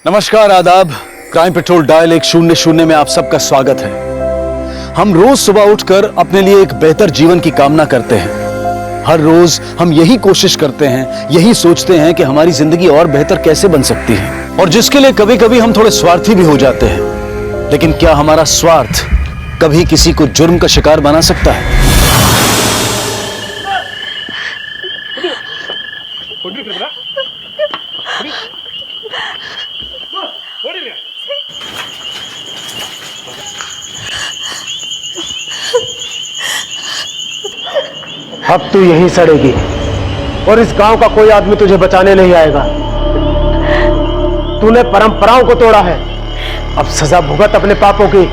नमस्कार, आदाब। Crime petrol dial 100 में आप सबका स्वागत है। हम रोज सुबह उठकर अपने लिए एक बेहतर जीवन की कामना करते हैं। हर रोज हम यही कोशिश करते हैं, यही सोचते हैं कि हमारी जिंदगी और बेहतर कैसे बन सकती है, और जिसके लिए कभी कभी हम थोड़े स्वार्थी भी हो जाते हैं। लेकिन क्या हमारा स्वार्थ कभी किसी को जुर्म का शिकार बना सकता है? अब तू यहीं सड़ेगी और इस गांव का कोई आदमी तुझे बचाने नहीं आएगा। तूने परंपराओं को तोड़ा है, अब सजा भुगत अपने पापों की।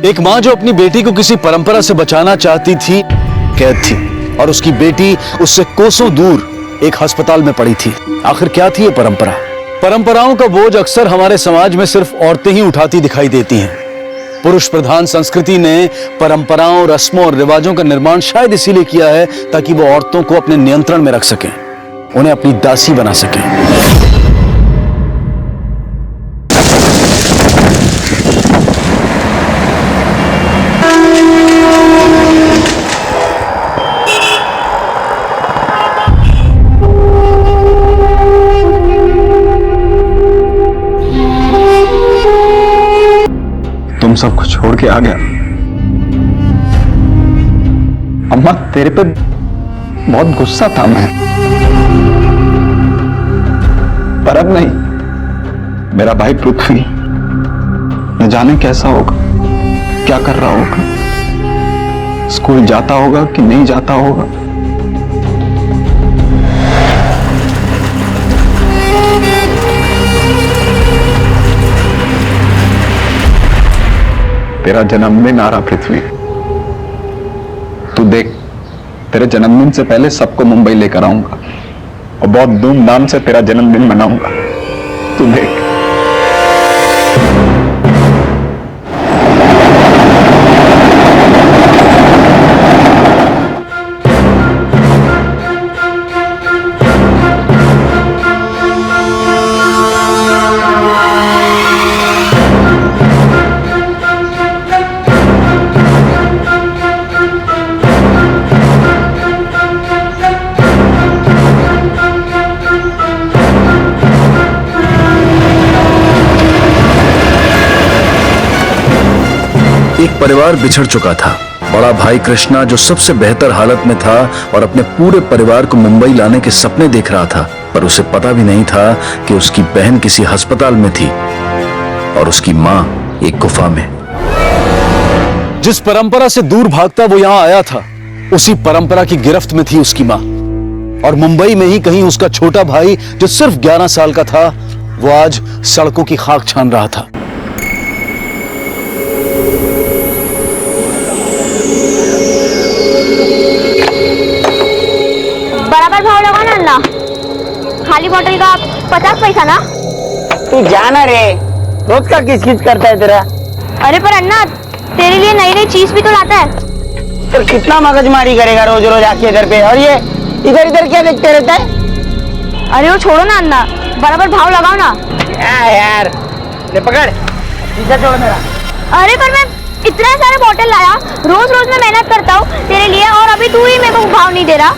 एक माँ जो अपनी बेटी को किसी परंपरा से बचाना चाहती थी, कैद थी, और उसकी बेटी उससे कोसों दूर एक अस्पताल में पड़ी थी। आखिर क्या थी ये परंपरा? परंपराओं का बोझ अक्सर हमारे समाज में सिर्फ औरतें ही उठाती दिखाई देती हैं। पुरुष प्रधान संस्कृति ने परंपराओं, रस्मों और रिवाजों का निर्माण शायद इसीलिए किया है ताकि वो औरतों को अपने नियंत्रण में रख सकें, उन्हें अपनी दासी बना सकें। तुम सब कुछ छोड़ के आ गया। अम्मा, तेरे पे बहुत गुस्सा था मैं, पर अब नहीं। मेरा भाई पृथ्वी न जाने कैसा होगा, क्या कर रहा होगा, स्कूल जाता होगा कि नहीं जाता होगा। तेरा जन्मदिन आ रहा पृथ्वी, तू देख, तेरे जन्मदिन से पहले सबको मुंबई लेकर आऊंगा और बहुत धूमधाम से तेरा जन्मदिन मनाऊंगा। तू देख। एक परिवार बिछड़ चुका था। बड़ा भाई कृष्णा जो सबसे बेहतर हालत में था और अपने पूरे परिवार को मुंबई लाने के सपने देख रहा था, पर उसे पता भी नहीं था कि उसकी बहन किसी अस्पताल में थी और उसकी माँ एक गुफा में। जिस परंपरा से दूर भागता वो यहाँ आया था, उसी परंपरा की गिरफ्त में थी उसकी माँ। और मुंबई में ही कहीं उसका छोटा भाई जो सिर्फ 11 साल का था, वो आज सड़कों की खाक छान रहा था। बराबर भाव लगा ना अन्ना, खाली बोतल का 50 पैसा ना। तू जाना रे, रोज का किस किस करता है तेरा। अरे पर अन्ना, तेरे लिए नई नई चीज भी तो लाता है। तो कितना मगजमारी करेगा रोज रोज आके इधर पे, और ये इधर इधर क्या देखते रहता है। अरे वो छोड़ो ना अन्ना, बराबर भाव लगाओ ना। यार ले पकड़, पीछा छोड़ मेरा। अरे पर मैं इतना सारे बोतल लाया, रोज रोज मैं मेहनत करता हूँ तेरे लिए, और अभी तू ही मेरे को भाव नहीं दे रहा।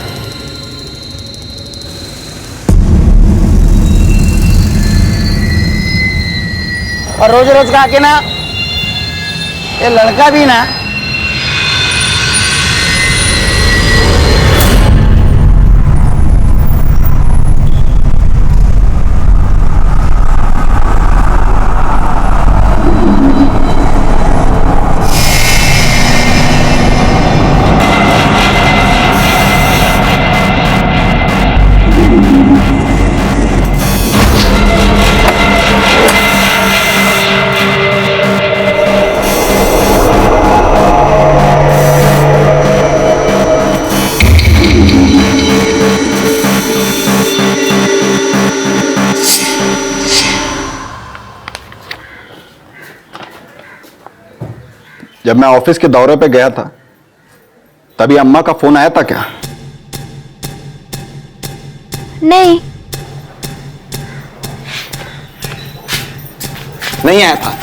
और रोज रोज का आके ना, ये लड़का भी ना जब मैं ऑफिस के दौरे पे गया था तभी अम्मा का फोन आया था क्या? नहीं। नहीं आया था।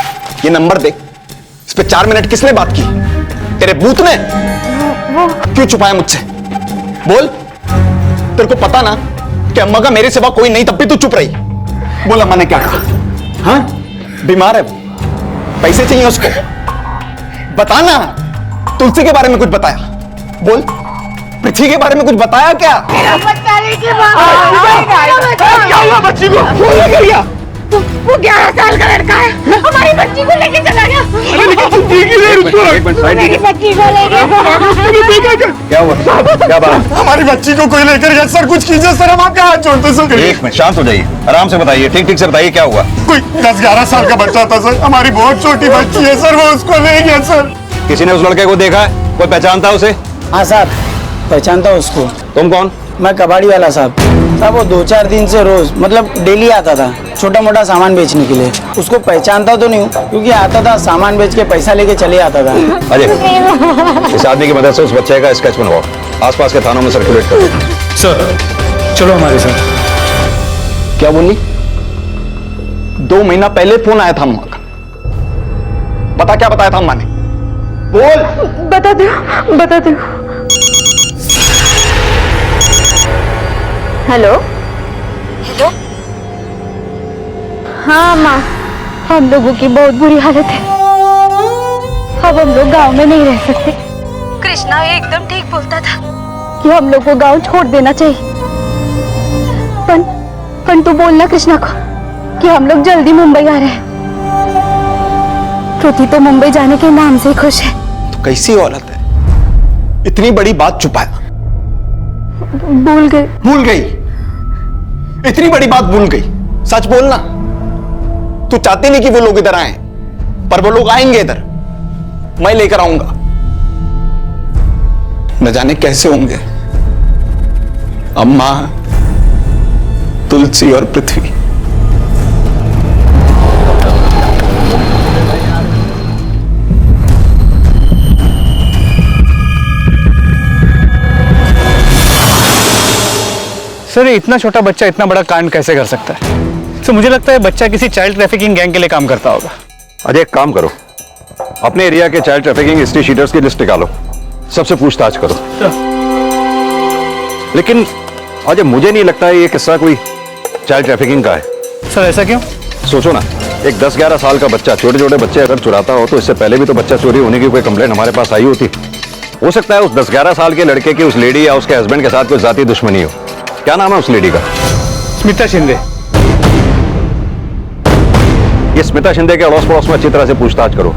ये नंबर देख, इस पे 4 मिनट किसने बात की? तेरे बूथ ने? क्यों छुपाया मुझसे? बोल। तेरे को पता ना कि अम्मा का मेरे सिवा कोई नहीं, तब भी तू चुप रही। बोल अम्मा ने क्या कहा? हाँ, बीमार है वो, पैसे चाहिए उसको। बताना। तुलसी के बारे में कुछ बताया? बोल। पृथ्वी के बारे में कुछ बताया क्या? क्या हुआ बच्ची को? वो 11 साल का लड़का है, हमारी बच्ची को लेके चला गया। मेरी बच्ची को लेके क्या हुआ? क्या बात? हमारी बच्ची को कोई लेकर गया सर। कुछ कीजिए सर, हम आपका हाथ जोड़ते सर। एक मिनट, शांत हो जाइए, आराम से बताइए, ठीक ठीक से बताइए क्या हुआ? कोई 10-11 साल का बच्चा था सर। हमारी बहुत छोटी बच्ची है सर, वो उसको ले गया सर। किसी ने उस लड़के को देखा है? कोई पहचानता है उसे? हाँ साहब, पहचानता उसको। तुम कौन? मैं कबाड़ी वाला साहब। साहब वो 2-4 दिन से रोज मतलब डेली आता था छोटा मोटा सामान बेचने के लिए। उसको पहचानता तो नहीं हूँ, क्योंकि आता था सामान बेच के पैसा लेके चले आता था। अजय, इस आदमी की मदद से उस बच्चे का स्केच बनवाओ, आसपास के थानों में सर्कुलेट करो। सर चलो हमारे साथ। क्या बोली? 2 महीना पहले फोन आया था अम्मा का। बता क्या बताया था अम्मा ने? बोल। बता दो। हेलो। हाँ माँ, हम लोगों की बहुत बुरी हालत है। अब हम लोग गांव में नहीं रह सकते। कृष्णा एकदम ठीक बोलता था कि हम लोग को गांव छोड़ देना चाहिए। पण तू बोलना कृष्णा को कि हम लोग जल्दी मुंबई आ रहे हैं। पृथ्वी तो मुंबई जाने के नाम से खुश है। तो कैसी औरत है, इतनी बड़ी बात छुपाया? भूल गई। इतनी बड़ी बात भूल गई। सच बोलना। तू चाहती नहीं कि वो लोग इधर आए, पर वो लोग आएंगे इधर। मैं लेकर आऊंगा। न जाने कैसे होंगे अम्मा, तुलसी और पृथ्वी। सर ये इतना छोटा बच्चा इतना बड़ा कांड कैसे कर सकता है? तो मुझे लगता है बच्चा किसी चाइल्ड ट्रैफिकिंग गैंग के लिए काम करता होगा। अजय एक काम करो, अपने एरिया के चाइल्ड ट्रैफिकिंग हिस्ट्री शीटर्स की लिस्ट निकालो, सबसे पूछताछ करो। लेकिन अजय मुझे नहीं लगता है ये किस्सा कोई चाइल्ड ट्रैफिकिंग का है। सर ऐसा क्यों? सोचो ना, एक 10-11 साल का बच्चा, छोटे छोटे बच्चे अगर चुराता हो तो इससे पहले भी तो बच्चा चोरी होने की कोई कंप्लेंट हमारे पास आई होती। हो सकता है उस 10-11 साल के लड़के की उस लेडी या उसके हस्बैंड के साथ कोई जाती दुश्मनी हो। क्या नाम है उस लेडी का? स्मिता शिंदे। ये स्मिता शिंदे के अड़ोस पड़ोस में अच्छी तरह से पूछताछ करो,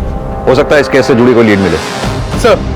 हो सकता है इस केस से जुड़ी कोई लीड मिले। सर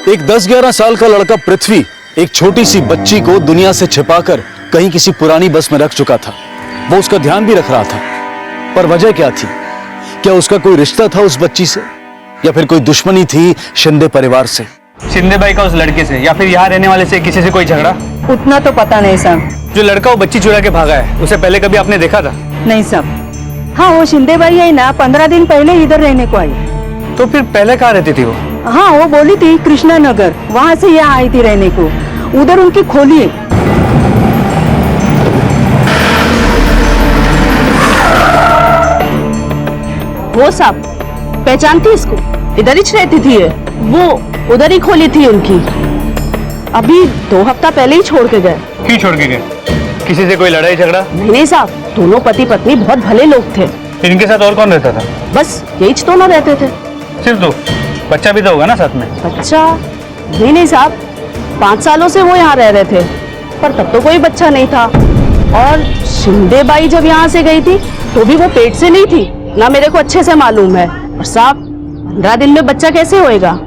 एक 10-11 साल का लड़का पृथ्वी एक छोटी सी बच्ची को दुनिया से छिपाकर कहीं किसी पुरानी बस में रख चुका था। वो उसका ध्यान भी रख रहा था, पर वजह क्या थी? क्या उसका कोई रिश्ता था उस बच्ची से, या फिर कोई दुश्मनी थी शिंदे परिवार से? शिंदे भाई का उस लड़के से या फिर यहाँ रहने वाले से किसी से कोई झगड़ा? उतना तो पता नहीं साहब। जो लड़का वो बच्ची चुरा के भागा है, उसे पहले कभी आपने देखा था? नहीं साहब। हाँ वो शिंदे भाई है ना, 15 दिन पहले इधर रहने को आई। तो फिर पहले कहाँ रहती थी वो? हाँ वो बोली थी कृष्णा नगर, वहाँ से यहाँ आई थी रहने को। उधर उनकी खोली है। वो साहब पहचानती इसको? इधर ही रहती थी ये। वो उधर ही खोली थी उनकी। अभी 2 हफ्ता पहले ही छोड़ के गए। क्यों छोड़ के गए? किसी से कोई लड़ाई झगड़ा? नहीं साहब, दोनों पति पत्नी बहुत भले लोग थे। फिर इनके साथ और कौन रहता था? बस यही दोनों रहते थे। सिर्फ दो? बच्चा भी तो होगा ना साथ में? बच्चा? नहीं साहब, 5 सालों से वो यहाँ रह रहे थे, पर तब तो कोई बच्चा नहीं था। और शिंदे बाई जब यहाँ से गई थी तो भी वो पेट से नहीं थी ना, मेरे को अच्छे से मालूम है। और साहब 15 दिन में बच्चा कैसे होएगा?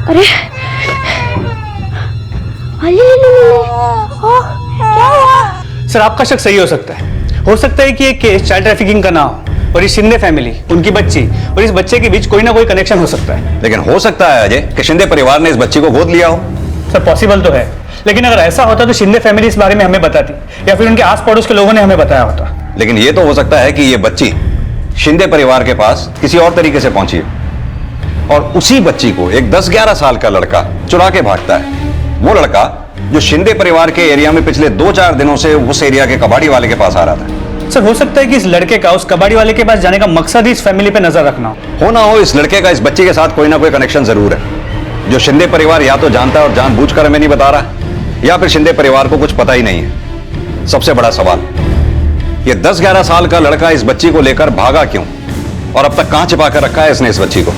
अरे क्या हुआ? सर आपका शक सही हो सकता है कि ये केस चाइल्ड ट्रैफिकिंग का ना हो, और ये शिंदे फैमिली, उनकी बच्ची और इस बच्चे के बीच कोई ना कोई कनेक्शन हो सकता है। लेकिन हो सकता है अजय कि शिंदे परिवार ने इस बच्ची को गोद लिया हो। सर पॉसिबल तो है, लेकिन अगर ऐसा होता तो शिंदे फैमिली इस बारे में हमें बताती, या फिर उनके आस पड़ोस के लोगों ने हमें बताया होता। लेकिन यह तो हो सकता है कि यह बच्ची शिंदे परिवार के पास किसी और तरीके से पहुंची है, और उसी बच्ची को एक 10-11 साल का लड़का चुरा के भागता है। वो लड़का जो शिंदे परिवार के एरिया में पिछले 2-4 दिनों से उस एरिया के कबाड़ी वाले के पास आ रहा था। सर हो सकता है कि इस लड़के का उस कबाड़ी वाले के पास जाने का मकसद ही इस फैमिली पे नजर रखना हो ना हो, इस लड़के का इस बच्ची के साथ कोई ना कोई कनेक्शन जरूर है, जो शिंदे परिवार या तो जानता है और जानबूझकर हमें नहीं बता रहा, या फिर शिंदे परिवार को कुछ पता ही नहीं है। सबसे बड़ा सवाल, ये 10-11 साल का लड़का इस बच्ची को लेकर भागा क्यों, और अब तक कहां छिपा कर रखा है इसने इस बच्ची को?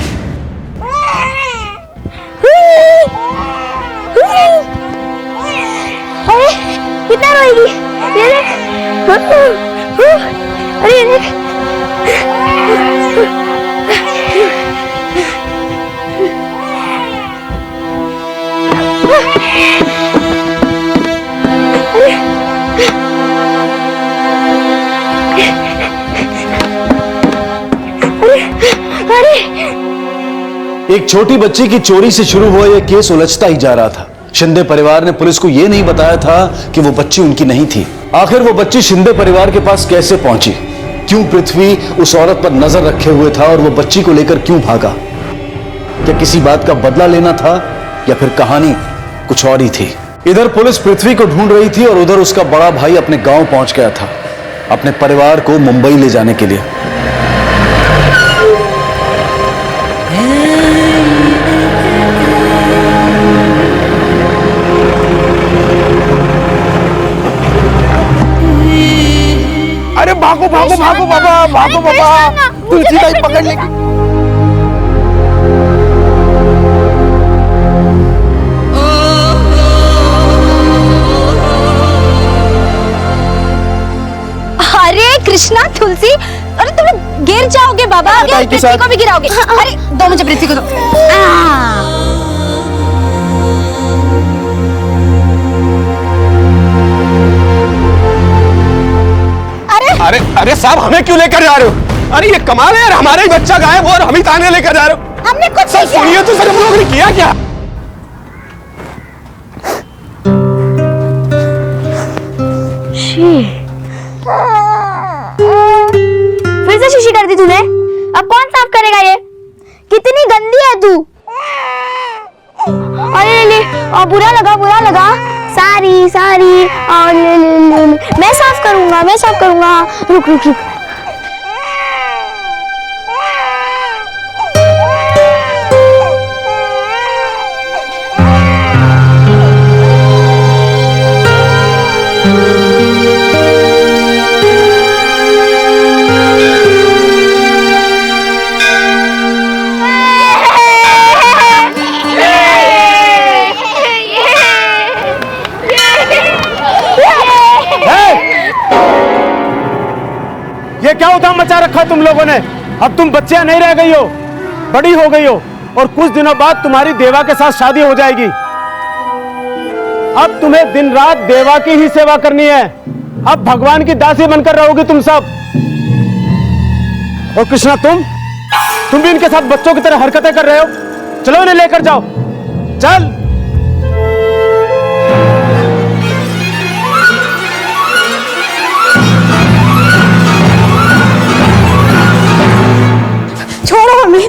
अरे कितना रोएगी ये देख। अरे ये देख। एक छोटी बच्ची की चोरी से शुरू हुआ यह केस उलझता ही जा रहा था। शिंदे परिवार ने पुलिस को यह नहीं बताया था कि वो बच्ची उनकी नहीं थी। आखिर वो बच्ची शिंदे परिवार के पास कैसे पहुंची? क्यों पृथ्वी उस औरत पर नजर रखे हुए था और वो बच्ची को लेकर क्यों भागा? क्या किसी बात का बदला लेना था, या फिर कहानी कुछ और ही थी? इधर पुलिस पृथ्वी को ढूंढ रही थी और उधर उसका बड़ा भाई अपने गांव पहुंच गया था, अपने परिवार को मुंबई ले जाने के लिए। अरे भागो भागो भागो बाबा, भागो बाबा, तुलसी दाई पकड़ लेगी। अरे कृष्णा, तुलसी, अरे तुम गिर जाओगे बाबा, पृथ्वी को भी गिराओगे। अरे दो मुझे पृथ्वी को दो। अरे अरे साहब, हमें क्यों लेकर जा रहे हो? अरे ये कमाल है यार, हमारा ही बच्चा गायब और हम ही थाने लेकर जा रहे हो। हमने कुछ सर सुनिए तो, सर हम लोगों ने किया क्या? फिर से शीशी कर दी तूने। अब कौन साफ करेगा ये? कितनी गंदी है तू। अरे ले, और बुरा लगा। सारी और ले। मैं साफ करूंगा। रुक। ये क्या उधाम मचा रखा तुम लोगों ने? अब तुम बच्चियां नहीं रह गई हो, बड़ी हो गई हो, और कुछ दिनों बाद तुम्हारी देवा के साथ शादी हो जाएगी। अब तुम्हें दिन रात देवा की ही सेवा करनी है। अब भगवान की दासी बनकर रहोगी तुम सब। और कृष्णा, तुम भी इनके साथ बच्चों की तरह हरकतें कर रहे हो। चलो इन्हें लेकर जाओ, चल। छोड़ो हमें।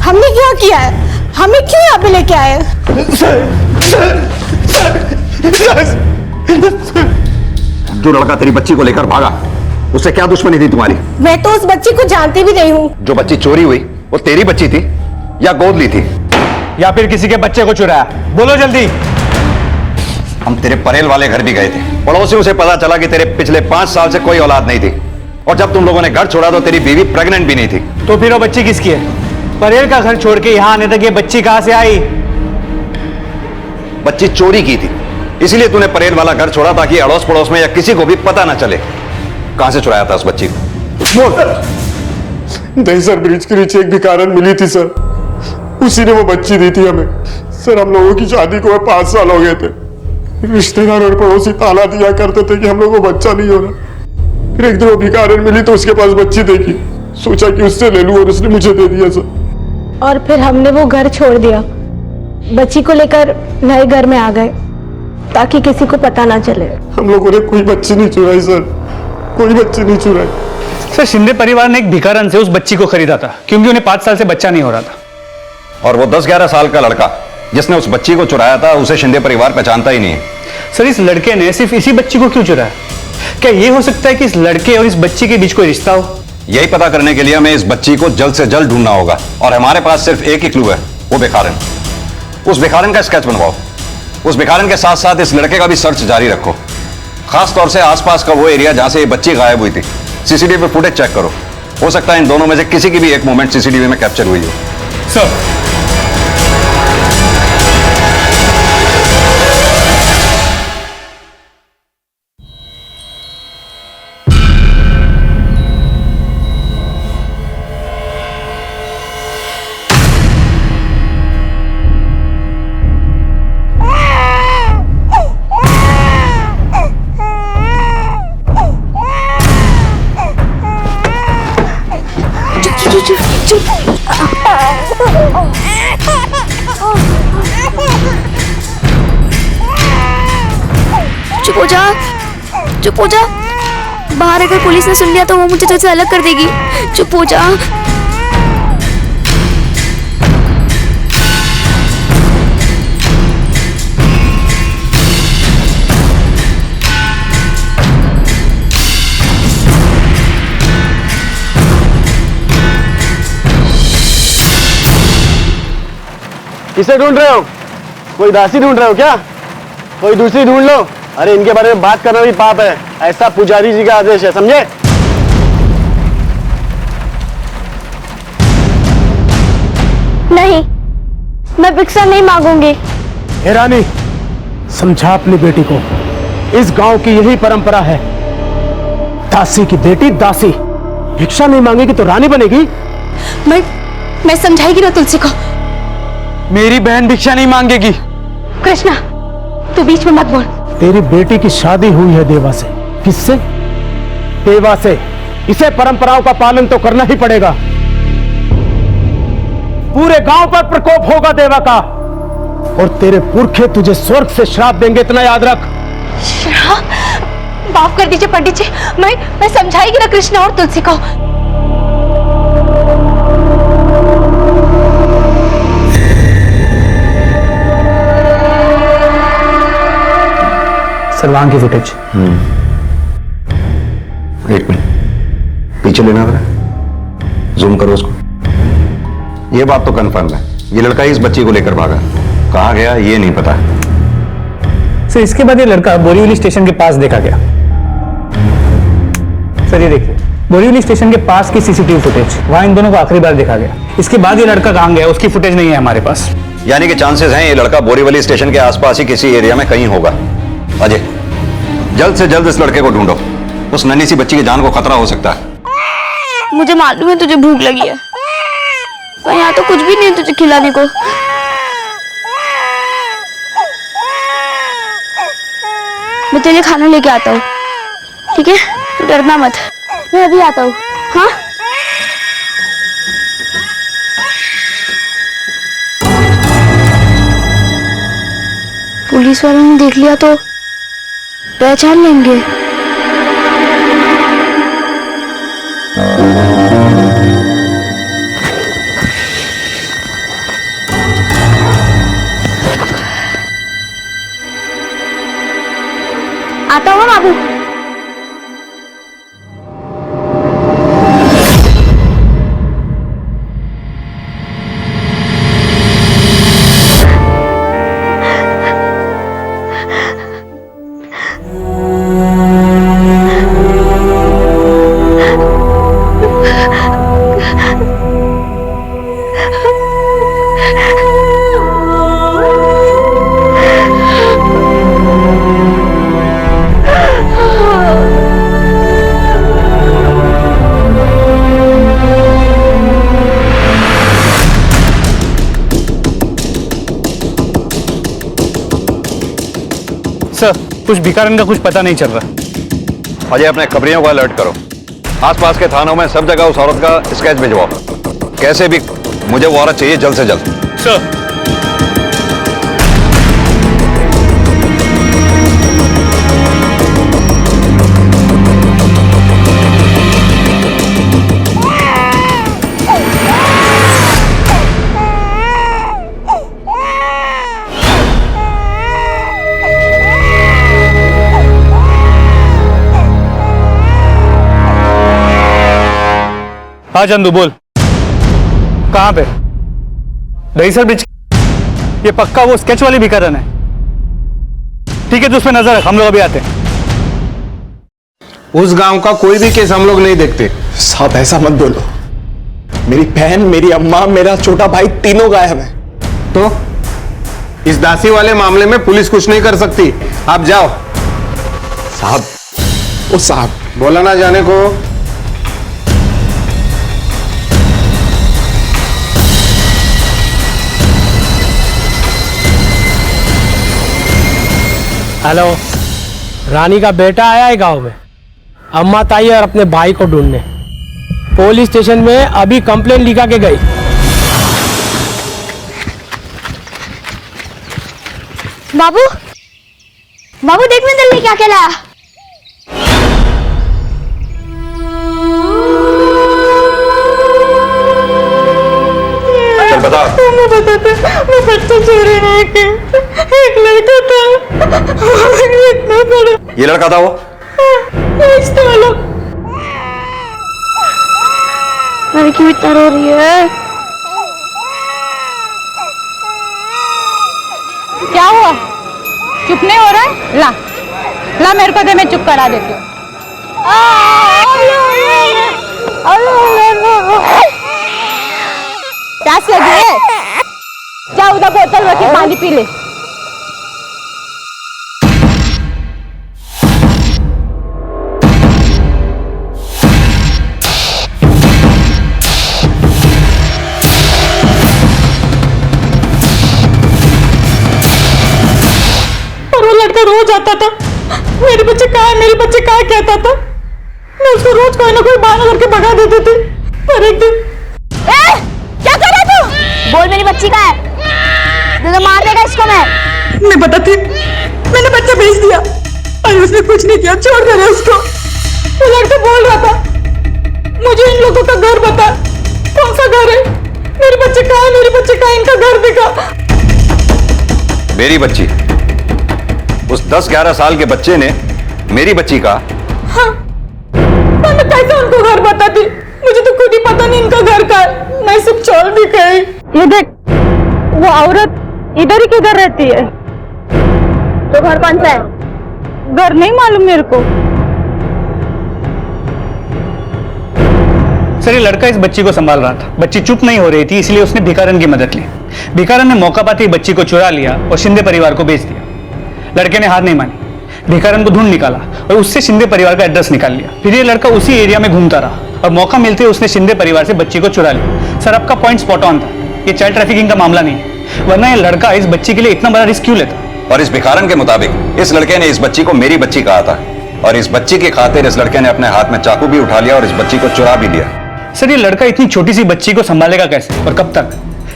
हमने क्या किया है? हमें क्यों यहाँ पे लेके आए? जो लड़का तेरी बच्ची को लेकर भागा, उससे क्या दुश्मनी थी तुम्हारी? मैं तो उस बच्ची को जानती भी नहीं हूँ। जो बच्ची चोरी हुई वो तेरी बच्ची थी या गोद ली थी? या फिर किसी के बच्चे को चुराया? बोलो जल्दी। हम तेरे परेल वाले घर भी गए थे। पड़ोसियों से पता चला कि तेरे पिछले 5 साल से कोई औलाद नहीं थी, और जब तुम लोगों ने घर छोड़ा तो तेरी बीवी प्रेग्नेंट भी नहीं थी। तो फिर वो बच्ची किसकी है? परेल का घर छोड़ के यहाँ आने तक ये बच्ची कहां से आई? बच्ची चोरी की थी, इसीलिए तूने परेल वाला घर छोड़ा ताकि अड़ोस पड़ोस में या किसी को भी पता ना चले। कहां से चुराया था उस बच्ची को? नहीं सर, ब्रिज के नीचे एक भिखारन मिली थी सर, उसी ने वो बच्ची दी थी हमें। सर हम लोगों की शादी को 5 साल हो गए थे। रिश्तेदार और पड़ोसी ताला दिया करते थे कि हम लोगों को बच्चा नहीं हो रहा। फिर एक दिन वो भिखारन मिली तो उसके पास बच्ची देखी, सोचा कि उससे ले लूं और उसने मुझे दे दिया सर। और फिर हमने वो घर छोड़ दिया, बच्ची को लेकर नए घर में आ गए ताकि किसी को पता ना चले। हम लोगों ने कोई बच्ची नहीं चुराई सर, कोई बच्ची नहीं चुराई। सर शिंदे परिवार ने एक भिखारन से उस बच्ची को खरीदा था क्योंकि उन्हें 5 साल से बच्चा नहीं हो रहा था। और वो 10-11 साल का लड़का जिसने उस बच्ची को चुराया था, उसे शिंदे परिवार पहचानता ही नहीं है। सर इस लड़के ने सिर्फ इसी बच्ची को क्यों चुराया? क्या ये हो सकता है कि इस लड़के और इस बच्ची के बीच कोई रिश्ता हो? यही पता करने के लिए हमें इस बच्ची को जल्द से जल्द ढूंढना होगा, और हमारे पास सिर्फ एक ही क्लू है, वो भिखारन। उस भिखारन का स्केच बनवाओ। उस भिखारन के साथ साथ इस लड़के का भी सर्च जारी रखो, खास तौर से आसपास का वो एरिया जहां से ये बच्ची गायब हुई थी। सीसीटीवी फुटेज चेक करो, हो सकता है इन दोनों में से किसी की भी एक मोमेंट सीसीटीवी में कैप्चर हुई हो। सर चुप हो जा, चुप हो जा। बाहर अगर पुलिस ने सुन लिया तो वो मुझे तुझसे अलग कर देगी। चुप हो जा। किसे ढूंढ रहे हो? कोई दासी ढूंढ रहे हो क्या? कोई दूसरी ढूंढ लो। अरे इनके बारे में बात करना भी पाप है, ऐसा पुजारी जी का आदेश है, समझे? नहीं, मैं भिक्षा नहीं मांगूंगी। हे रानी, समझा अपनी बेटी को, इस गांव की यही परंपरा है, दासी की बेटी दासी। भिक्षा नहीं मांगेगी तो रानी बनेगी? मैं समझाएगी ना तुलसी को। मेरी बहन भिक्षा नहीं मांगेगी। कृष्णा, तू बीच में मत बोल। तेरी बेटी की शादी हुई है देवा से। किससे? देवा से। इसे परंपराओं का पालन तो करना ही पड़ेगा। पूरे गांव पर प्रकोप होगा देवा का, और तेरे पुरखे तुझे स्वर्ग से श्राप देंगे, इतना याद रख। श्राप? माफ कर दीजिए पंडित जी, मैं समझाएगी ना कृष्णा और तुलसी को। सर वहां की फुटेज। एक मिनट, पीछे लेना जरा, जूम करो उसको। ये बात तो कंफर्म है, ये लड़का इस बच्ची को लेकर भागा। कहाँ गया ये नहीं पता। सर इसके बाद ये लड़का बोरीवली स्टेशन के पास देखा गया। सर ये देखिए, बोरीवली स्टेशन के पास की सीसीटीवी फुटेज, वहां इन दोनों को आखिरी बार देखा गया। इसके बाद ये लड़का कहाँ गया उसकी फुटेज नहीं है हमारे पास। यानी कि चांसेस हैं ये लड़का बोरीवली स्टेशन के आसपास ही किसी एरिया में कहीं होगा। अजय, जल्द से जल्द इस लड़के को ढूंढो, उस नन्ही सी बच्ची की जान को खतरा हो सकता है। मुझे मालूम है तुझे भूख लगी है, पर यहाँ तो कुछ भी नहीं है तुझे खिलाने को। मैं तेरे लिए खाना लेके आता हूँ, ठीक है? तू डरना मत, मैं अभी आता हूँ। हाँ? पुलिस वालों ने देख लिया तो पहचान लेंगे। आता हूँ बाबू। कुछ भिखारन का कुछ पता नहीं चल रहा। अजय, अपने खबरियों को अलर्ट करो। आसपास के थानों में सब जगह उस औरत का स्केच भिजवाओ। कैसे भी मुझे वो औरत चाहिए जल्द से जल्द। सर। हाँ चंदू बोल, कहां पे? दहीसर ब्रिज। ये पक्का वो स्केच वाली भिखारन है। ठीक है, तो उस पर नजर रख, हम लोग अभी आते हैं। उस गांव का कोई भी केस हम लोग नहीं देखते। साहब ऐसा मत बोलो, मेरी बहन, मेरी अम्मा, मेरा छोटा भाई तीनों गायब हैं। तो इस दासी वाले मामले में पुलिस कुछ नहीं कर सकती। आप जाओ। साहब, ओ साहब, बोला ना जाने को। हेलो, रानी का बेटा आया है गांव में, अम्मा ताई और अपने भाई को ढूंढने। पुलिस स्टेशन में अभी कंप्लेंट लिखा के गई। बाबू, बाबू देख मैं दिल्ली क्या क्या लाया। चल बता। मैं बताता, मैं बच्चा चोरी नहीं की, एक लड़का था, इतना बड़ा। ये लड़का था वो? बेचने वाला। अरे क्यों इतना रो रही है? क्या हुआ? चुप नहीं हो रहा है? ला ला मेरे को दे, मैं चुप करा देती हूँ। प्यास लगी है? जा उधर बोतल रखी, पानी पी ले। और वो लड़का रोज आता था, मेरे बच्चे कहाँ है, मेरे बच्चे कहाँ कहता था। मैं उसको रोज कोई ना कोई बहाना करके भगा देती थी। पर एक दिन क्या कर रहा तू? बोल मेरी बच्ची का है, तो मार देगा इसको। मैं बताती, मैंने बच्चा भेज दिया और उसने कुछ नहीं किया, छोड़ दे उसको। वो लड़का बोल रहा था, मुझे इन लोगों का घर बता, कौन सा घर है, मेरे बच्चे कहाँ है, मेरे बच्चे कहाँ, इनका घर दिखा। मेरी बच्ची? उस 10-11 साल के बच्चे ने मेरी बच्ची का? हाँ, मैं कैसे उनको घर बताती? मुझे तो खुद ही पता नहीं इनका घर का है। मैं सिर्फ छोड़ भी गई। ये देख, वो औरत इधर ही किधर रहती है? तो घर कौन सा है? घर नहीं मालूम मेरे को। सर, ये लड़का इस बच्ची को संभाल रहा था। बच्ची चुप नहीं हो रही थी, इसलिए उसने भिखारन की मदद ली। भिखारन ने मौका पाते ही बच्ची को चुरा लिया और शिंदे परिवार को बेच दिया। लड़के ने हार नहीं मानी, भिखारन को ढूंढ निकाला और उससे शिंदे परिवार का एड्रेस निकाल लिया। फिर ये लड़का उसी एरिया में घूमता रहा और मौका मिलते ही उसने शिंदे परिवार से बच्ची को चुरा लिया। सर, आपका पॉइंट स्पॉट ऑन था, ये चाइल्ड ट्रैफिकिंग का मामला नहीं है, वरना ये लड़का इस बच्ची के लिए इतना बड़ा रिस्क क्यों लेता? और इस भिखारन के मुताबिक इस लड़के ने इस बच्ची को मेरी बच्ची कहा था और इस बच्ची की खातिर इस लड़के ने अपने हाथ में चाकू भी उठा लिया और इस बच्ची को चुरा भी लिया। सर, ये लड़का इतनी छोटी सी बच्ची को संभालेगा कैसे और कब तक?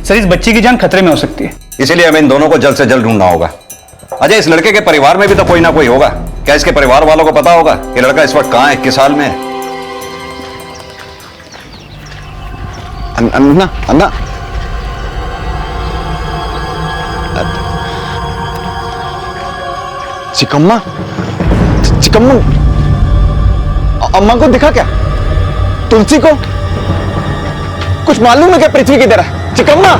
सर, इस बच्ची की जान खतरे में हो सकती है। इसीलिए हमें इन दोनों को जल्द से जल्द ढूंढना होगा। अजय, इस लड़के के परिवार में भी तो कोई ना कोई होगा। क्या इसके परिवार वालों को पता होगा ये लड़का इस वक्त कहां है, किस हाल में है? अन्ना, अन्ना, चिकम्मा, चिकम्मा, अम्मा को दिखा क्या? तुलसी को कुछ मालूम है क्या पृथ्वी किधर है? चिकम्मा,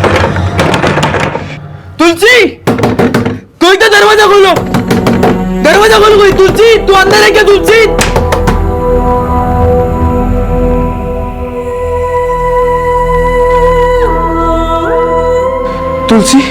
तुलसी, कोई तो दरवाजा खोलो, दरवाजा खोलो कोई। तुलसी, तू अंदर है क्या? तुलसी, तुलसी,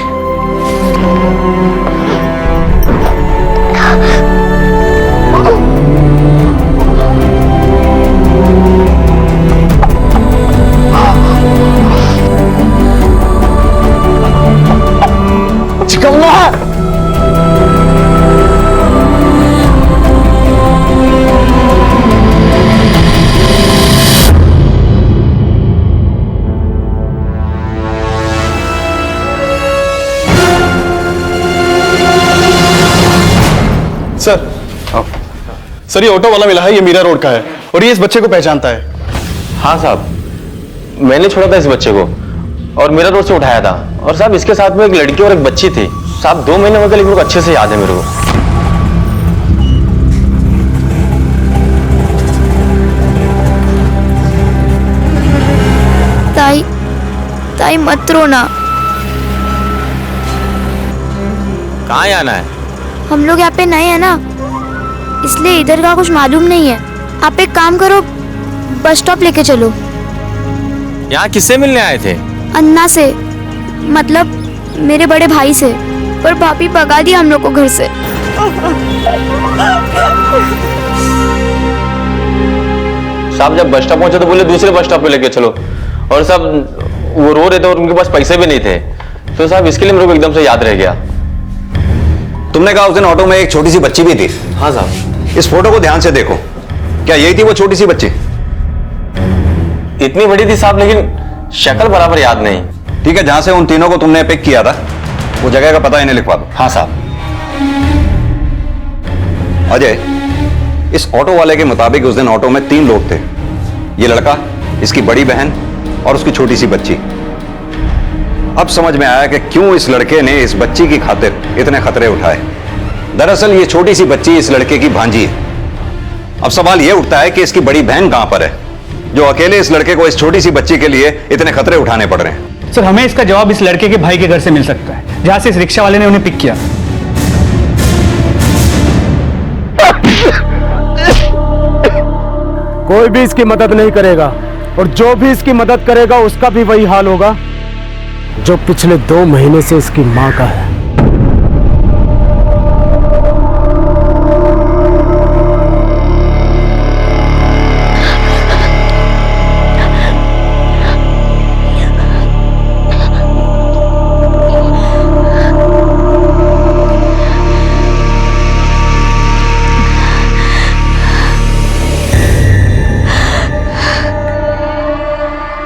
चिकम्मा, सर सर, ये ऑटो वाला मिला है, ये मीरा रोड का है और ये इस बच्चे को पहचानता है। हाँ साहब, मैंने छोड़ा था इस बच्चे को और मीरा रोड से उठाया था। और साहब इसके साथ में एक लड़की और एक बच्ची थी। साहब 2 महीने हो गए, लेकिन मेरे को अच्छे से याद है मेरे को। ताई, ताई मत रोना। कहाँ आना है? हम लोग यहाँ पे नए हैं ना, इसलिए इधर का कुछ मालूम नहीं है। आप एक काम करो, बस स्टॉप लेके चलो। यहाँ किससे मिलने आए थे? अन्ना से, मतलब मेरे बड़े भाई से, पर भाभी भगा दिया हम लोग को घर से। साहब जब बस स्टॉप पहुंचे तो बोले दूसरे बस स्टॉप पे लेके चलो, और सब वो रो रहे थे और उनके पास पैसे भी नहीं थे। तो साहब इसके लिए मेरे को एकदम से याद रह गया। तुमने कहा उस दिन ऑटो में एक छोटी सी बच्ची भी थी। हाँ साहब। इस फोटो को ध्यान से देखो, क्या यही थी वो छोटी सी बच्ची? इतनी बड़ी थी साहब, लेकिन शक्ल बराबर याद नहीं। ठीक है, जहां से उन तीनों को तुमने पिक किया था वो जगह का पता इन्हें लिखवा दो। हाँ साहब। अजय, इस ऑटो वाले के मुताबिक उस दिन ऑटो में 3 लोग थे। ये लड़का, इसकी बड़ी बहन और उसकी छोटी सी बच्ची। अब समझ में आया कि क्यों इस लड़के ने इस बच्ची की खातिर इतने खतरे उठाए। दरअसल ये छोटी सी बच्ची इस लड़के की भांजी है। अब सवाल यह उठता है कि इसकी बड़ी बहन कहां पर है, जो अकेले इस लड़के को इस छोटी सी बच्ची के लिए इतने खतरे उठाने पड़ रहे हैं। सर हमें इसका जवाब इस लड़के के भाई के घर से मिल सकता है, जहां से इस रिक्शा वाले ने उन्हें पिक किया। कोई भी इसकी मदद नहीं करेगा, और जो भी इसकी मदद करेगा उसका भी वही हाल होगा जो पिछले 2 महीने से इसकी मां का है।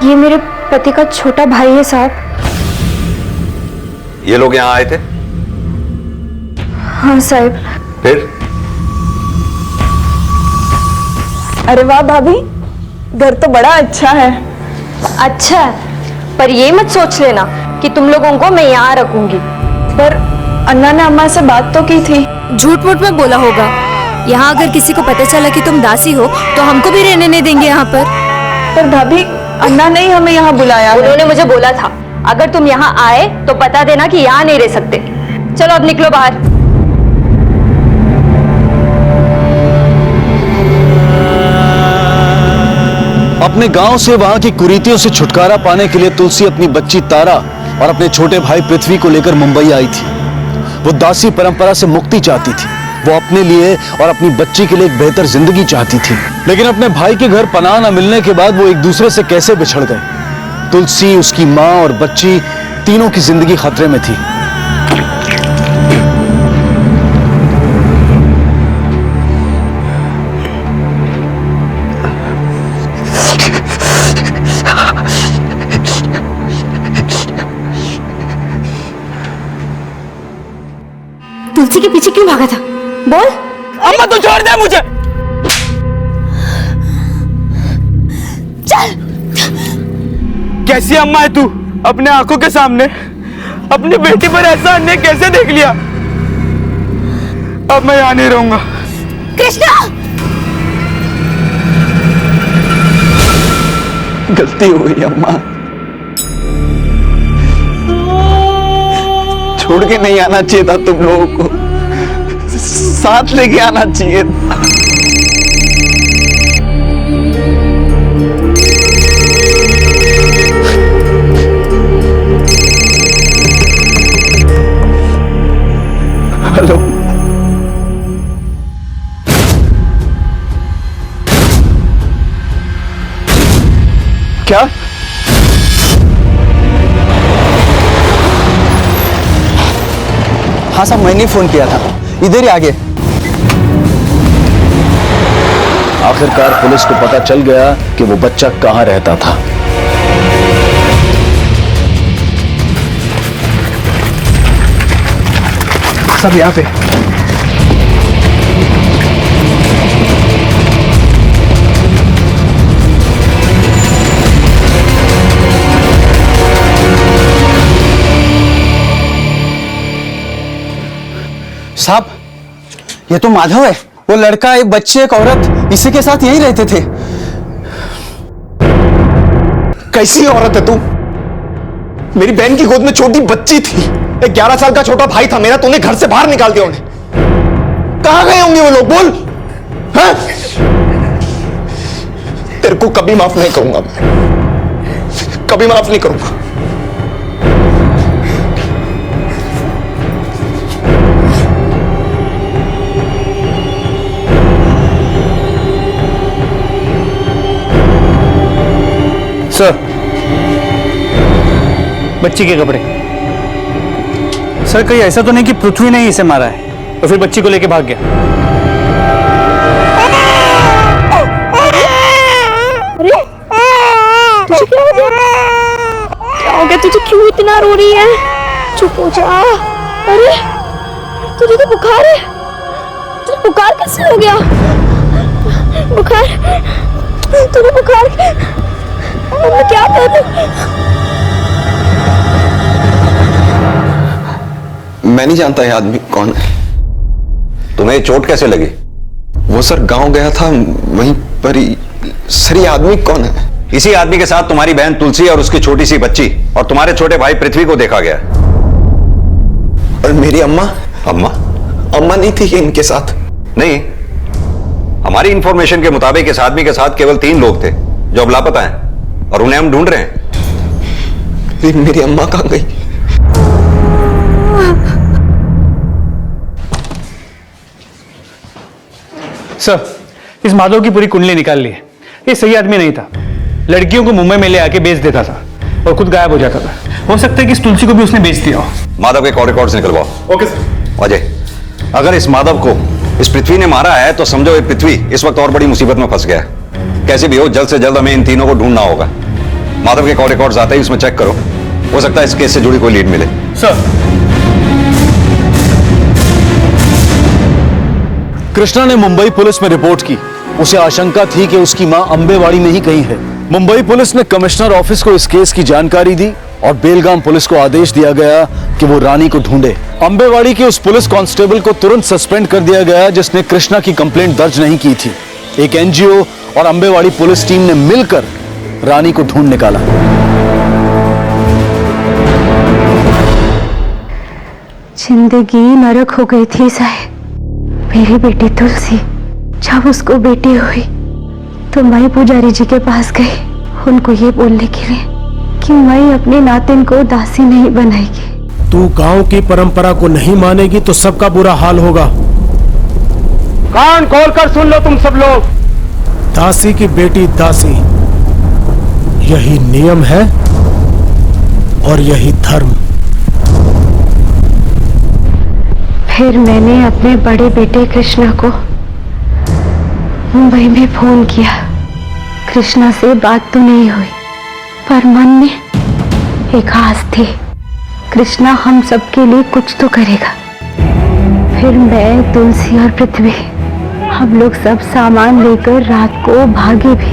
ये मेरे पति का छोटा भाई है साहब। ये लोग यहां आए थे? हाँ साहब। फिर? अरे वाह भाभी, घर तो बड़ा अच्छा है। अच्छा, पर ये मत सोच लेना कि तुम लोगों को मैं यहाँ रखूंगी। पर अन्ना ने अम्मा से बात तो की थी। झूठ मूठ में बोला होगा। यहाँ अगर किसी को पता चला कि तुम दासी हो तो हमको भी रहने नहीं देंगे यहाँ पर भाभी, अन्ना ने ही हमें यहाँ बुलाया। उन्होंने मुझे बोला था अगर तुम यहाँ आए तो बता देना कि यहाँ नहीं रह सकते। चलो अब निकलो बाहर। अपने गांव से वहां की कुरीतियों से छुटकारा पाने के लिए तुलसी अपनी बच्ची तारा और अपने छोटे भाई पृथ्वी को लेकर मुंबई आई थी। वो दासी परंपरा से मुक्ति चाहती थी। वो अपने लिए और अपनी बच्ची के लिए एक बेहतर जिंदगी चाहती थी। लेकिन अपने भाई के घर पनाह न मिलने के बाद वो एक दूसरे से कैसे बिछड़ गए। तुलसी, उसकी माँ और बच्ची, तीनों की जिंदगी खतरे में थी। तुलसी के पीछे क्यों भागा था? बोल। अम्मा तू छोड़ दे मुझे। चल। कैसी अम्मा है तू? अपने आंखों के सामने अपनी बेटी पर ऐसा अन्याय कैसे देख लिया? अब मैं यहाँ नहीं रहूंगा। कृष्णा, गलती हो गई अम्मा, छोड़ के नहीं आना चाहिए था तुम लोगों को, साथ लेके आना चाहिए था। हेलो, क्या? हाँ साहब, मैंने फोन किया था, इधर ही आगे। आखिरकार पुलिस को पता चल गया कि वो बच्चा कहां रहता था। सब यहाँ पे। साहब, ये तो माधव है। वो लड़का, एक बच्चे, एक औरत इसी के साथ यहीं रहते थे। कैसी औरत है तू? मेरी बहन की गोद में छोटी बच्ची थी, एक 11 साल का छोटा भाई था मेरा, तूने घर से बाहर निकाल दिया उन्हें। कहां गए होंगे वो लोग, बोल। हाँ? तेरे को कभी माफ नहीं करूंगा मैं, कभी माफ नहीं करूंगा। सर, बच्ची के कपड़े। सर, कहीं ऐसा तो नहीं कि पृथ्वी ने ही इसे मारा है और फिर बच्ची को लेके भाग गया? अरे तुझे क्या हो गया? क्या हो गया तुझे? क्यों इतना रो रही है? चुप हो जा। अरे तुझे तो बुखार है। तुझे बुखार कैसे हो गया? बुखार? तुझे बुखार? मैं क्या करूं? मैं नहीं जानता ये आदमी कौन है। तुम्हें चोट कैसे लगी? वो सर गांव गया था, वहीं पर ही। सर, ये आदमी कौन है? इसी आदमी के साथ तुम्हारी बहन तुलसी और उसकी छोटी सी बच्ची और तुम्हारे छोटे भाई पृथ्वी को देखा गया। और मेरी अम्मा? अम्मा? अम्मा नहीं थी इनके साथ? नहीं, हमारी इंफॉर्मेशन के मुताबिक इस आदमी के साथ केवल 3 लोग थे जो अब लापता हैं और उन्हें हम ढूंढ रहे हैं। मेरी अम्मा कहां गई? सर, इस माधव की पूरी कुंडली निकाल ली है। ये सही आदमी नहीं था। लड़कियों को मुंबई में ले आके बेच देता था और खुद गायब हो जाता था। हो सकता है कि इस तुलसी को भी उसने बेच दिया हो। माधव के कॉल रिकॉर्ड्स निकलवाओ। Okay sir. अजय, अगर इस माधव को इस पृथ्वी ने मारा है तो समझो ये पृथ्वी इस वक्त और बड़ी मुसीबत में फंस गया है। कैसे भी हो, जल्द से जल्द हमें इन तीनों को ढूंढना होगा। माधव के कॉल रिकॉर्ड्स आते ही उसमें चेक करो, हो सकता है इस केस से जुड़ी कोई लीड मिले। सर, कृष्णा ने मुंबई पुलिस में रिपोर्ट की। उसे आशंका थी कि उसकी मां अंबेवाड़ी में ही कहीं है। मुंबई पुलिस ने कमिश्नर ऑफिस को इस केस की जानकारी दी और बेलगाम पुलिस को आदेश दिया गया कि वो रानी को ढूंढे। अंबेवाड़ी के उस पुलिस कांस्टेबल को तुरंत सस्पेंड कर दिया गया जिसने कृष्णा की कंप्लेंट दर्ज नहीं की थी। एक एनजीओ और अंबेवाड़ी पुलिस टीम ने मिलकर रानी को ढूंढ निकाला। जिंदगी नरक हो गई थी साहब। मेरी बेटी तुलसी जब उसको बेटी हुई तो मैं पुजारी जी के पास गई उनको ये बोलने के लिए कि मैं अपने नातिन को दासी नहीं बनाएगी। तू गांव की परंपरा को नहीं मानेगी तो सबका बुरा हाल होगा। कान खोल कर सुन लो तुम सब लोग। दासी की बेटी दासी, यही नियम है और यही धर्म। फिर मैंने अपने बड़े बेटे कृष्णा को मुंबई में फोन किया। कृष्णा से बात तो नहीं हुई पर मन में एक आस थी, कृष्णा हम सबके लिए कुछ तो करेगा। फिर मैं, तुलसी और पृथ्वी हम लोग सब सामान लेकर रात को भागे भी।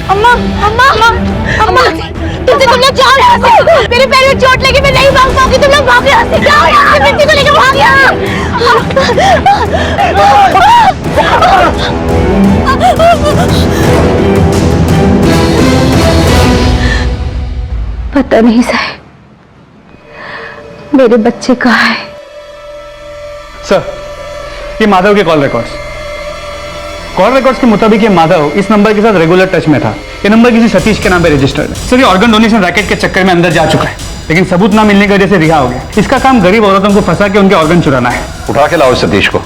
अम्मा, अम्मा, अम्मा, अम्मा, तुम लोग जाओ यहाँ से। मेरे पैर में चोट लगी, मैं नहीं भाग पाऊंगी। तुम लोग भागो यहाँ से, जाओ यहाँ से। मिट्टी को लेकर भाग यहाँ। पता नहीं साहब, मेरे बच्चे कहाँ है? सर, ये माधव के कॉल रिकॉर्ड्स के मुताबिक ये माधव इस नंबर के साथ रेगुलर टच में था। ये नंबर किसी सतीश के नाम पे रजिस्टर्ड है। सर, ये ऑर्गन डोनेशन रैकेट के चक्कर में अंदर जा चुका है लेकिन सबूत ना मिलने की वजह से रिहा हो गया। इसका काम गरीब औरतों को फंसा के उनके ऑर्गन चुराना है। उठा के लाओ सतीश को।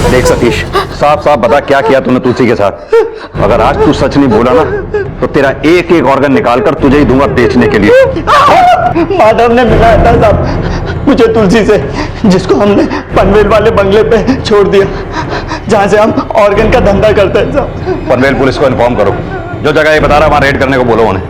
देख सतीश, साफ साफ बता क्या किया तूने तुलसी के साथ। अगर आज तू सच नहीं बोला ना तो तेरा एक एक ऑर्गन निकालकर तुझे ही दूंगा बेचने के लिए। माधव ने मिलाया था साहब मुझे तुलसी से, जिसको हमने पनवेल वाले बंगले पे छोड़ दिया जहां से हम ऑर्गन का धंधा करते हैं साहब। पनवेल पुलिस को इन्फॉर्म करो, जो जगह ये बता रहा वहां रेड करने को बोलो उन्हें।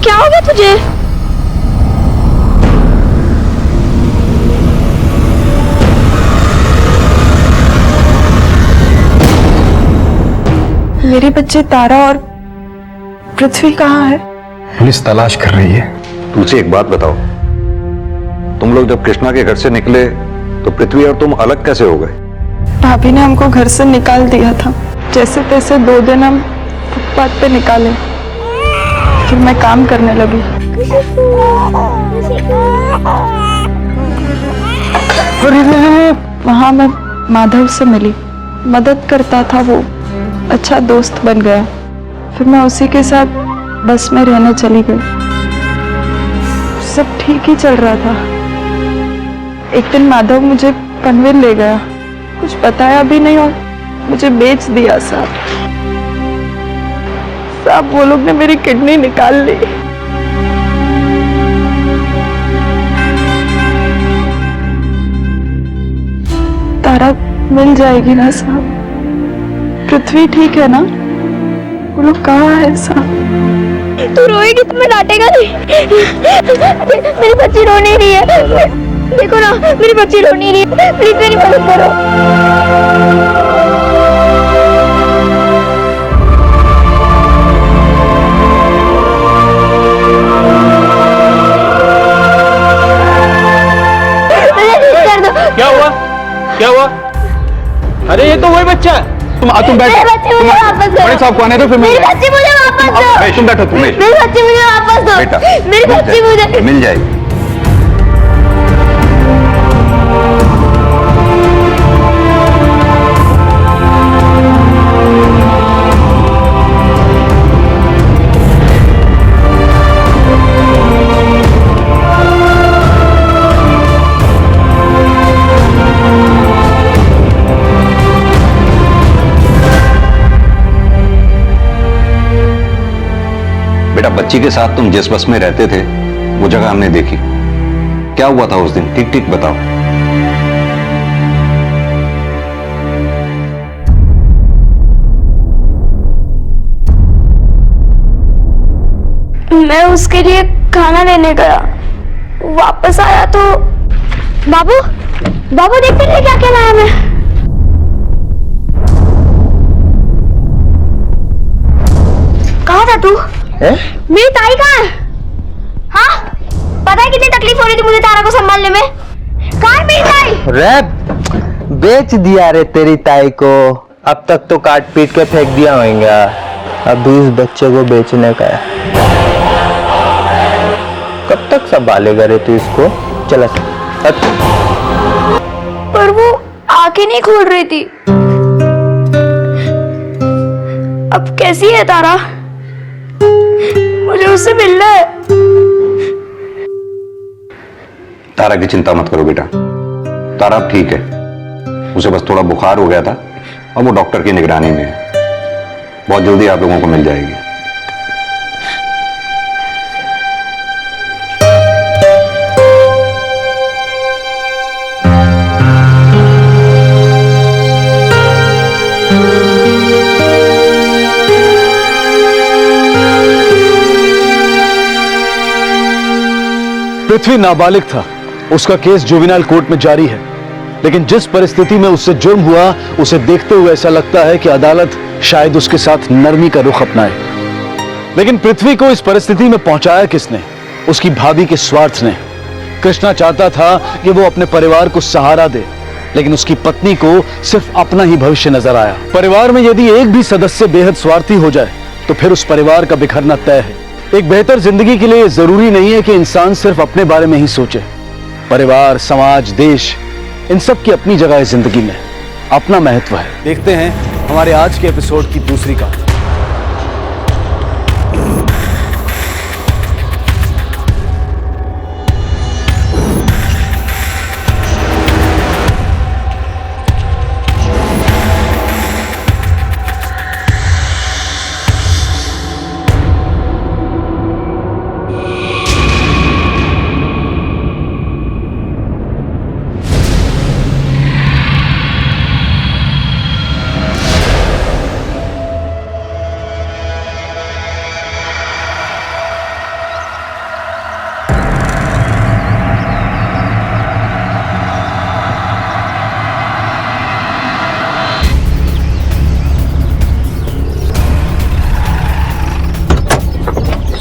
क्या हो गया तुझे? मेरे बच्चे तारा और पृथ्वी कहाँ है? पुलिस तलाश कर रही है। तुलसी एक बात बताओ, तुम लोग जब कृष्णा के घर से निकले तो पृथ्वी और तुम अलग कैसे हो गए? भाभी ने हमको घर से निकाल दिया था। जैसे तैसे 2 दिन हम फुटपाथ पे निकाले, फिर मैं काम करने लगी। वहां मैं माधव से मिली, मदद करता था वो, अच्छा दोस्त बन गया। फिर मैं उसी के साथ बस में रहने चली गई। सब ठीक ही चल रहा था। एक दिन माधव मुझे पनवेल ले गया, कुछ बताया भी नहीं और मुझे बेच दिया साहब। साहब वो लोग ने मेरी किडनी निकाल ली। तारा मिल जाएगी ना साहब? पृथ्वी ठीक है ना? वो लोग कहाँ है साहब? तू रोएगी तो मैं डांटेगा नहीं। मेरी बच्ची रो नहीं रही है, देखो ना मेरी बच्ची रो नहीं रही है, प्लीज मेरी मदद करो। क्या हुआ? क्या हुआ? अरे ये तो वही बच्चा है। तुम बैठो। बड़े साहब को आने दो, फिर मेरी बच्ची मुझे वापस दो। तुम बैठो, तुम मेरी बच्ची मुझे वापस दो। बेटा, मेरी बच्ची मुझे मिल जाएगी। बेटा, बच्ची के साथ तुम जिस बस में रहते थे वो जगह हमने देखी। क्या हुआ था उस दिन? ठीक ठीक बताओ। मैं उसके लिए खाना लेने गया, वापस आया तो बाबू बाबू देखते थे क्या क्या लाया मैं। कहाँ था तू? मेरी ताई कहाँ है? हाँ, पता है कितनी तकलीफ हो रही थी मुझे तारा को संभालने में। कहाँ है मेरी ताई? रे बेच दिया रे तेरी ताई को। अब तक तो काट पीट के फेंक दिया होगा, अब भी इस बच्चे को बेचने का है। कब तक संभालेगा रे तू इसको? चला पर वो आंखें नहीं खोल रही थी। अब कैसी है तारा? मुझे उससे मिलना है। तारा की चिंता मत करो बेटा, तारा अब ठीक है। उसे बस थोड़ा बुखार हो गया था और वो डॉक्टर की निगरानी में है। बहुत जल्दी आप लोगों को मिल जाएगी। पृथ्वी नाबालिग था, उसका केस जुवेनाइल कोर्ट में जारी है, लेकिन जिस परिस्थिति में उससे जुर्म हुआ उसे देखते हुए ऐसा लगता है कि अदालत शायद उसके साथ नरमी का रुख अपनाए। लेकिन पृथ्वी को इस परिस्थिति में पहुंचाया किसने? उसकी भाभी के स्वार्थ ने। कृष्णा चाहता था कि वो अपने परिवार को सहारा दे, लेकिन उसकी पत्नी को सिर्फ अपना ही भविष्य नजर आया। परिवार में यदि एक भी सदस्य बेहद स्वार्थी हो जाए तो फिर उस परिवार का बिखरना तय है। एक बेहतर जिंदगी के लिए जरूरी नहीं है कि इंसान सिर्फ अपने बारे में ही सोचे। परिवार, समाज, देश, इन सब की अपनी जगह है जिंदगी में, अपना महत्व है। देखते हैं हमारे आज के एपिसोड की दूसरी कहानी।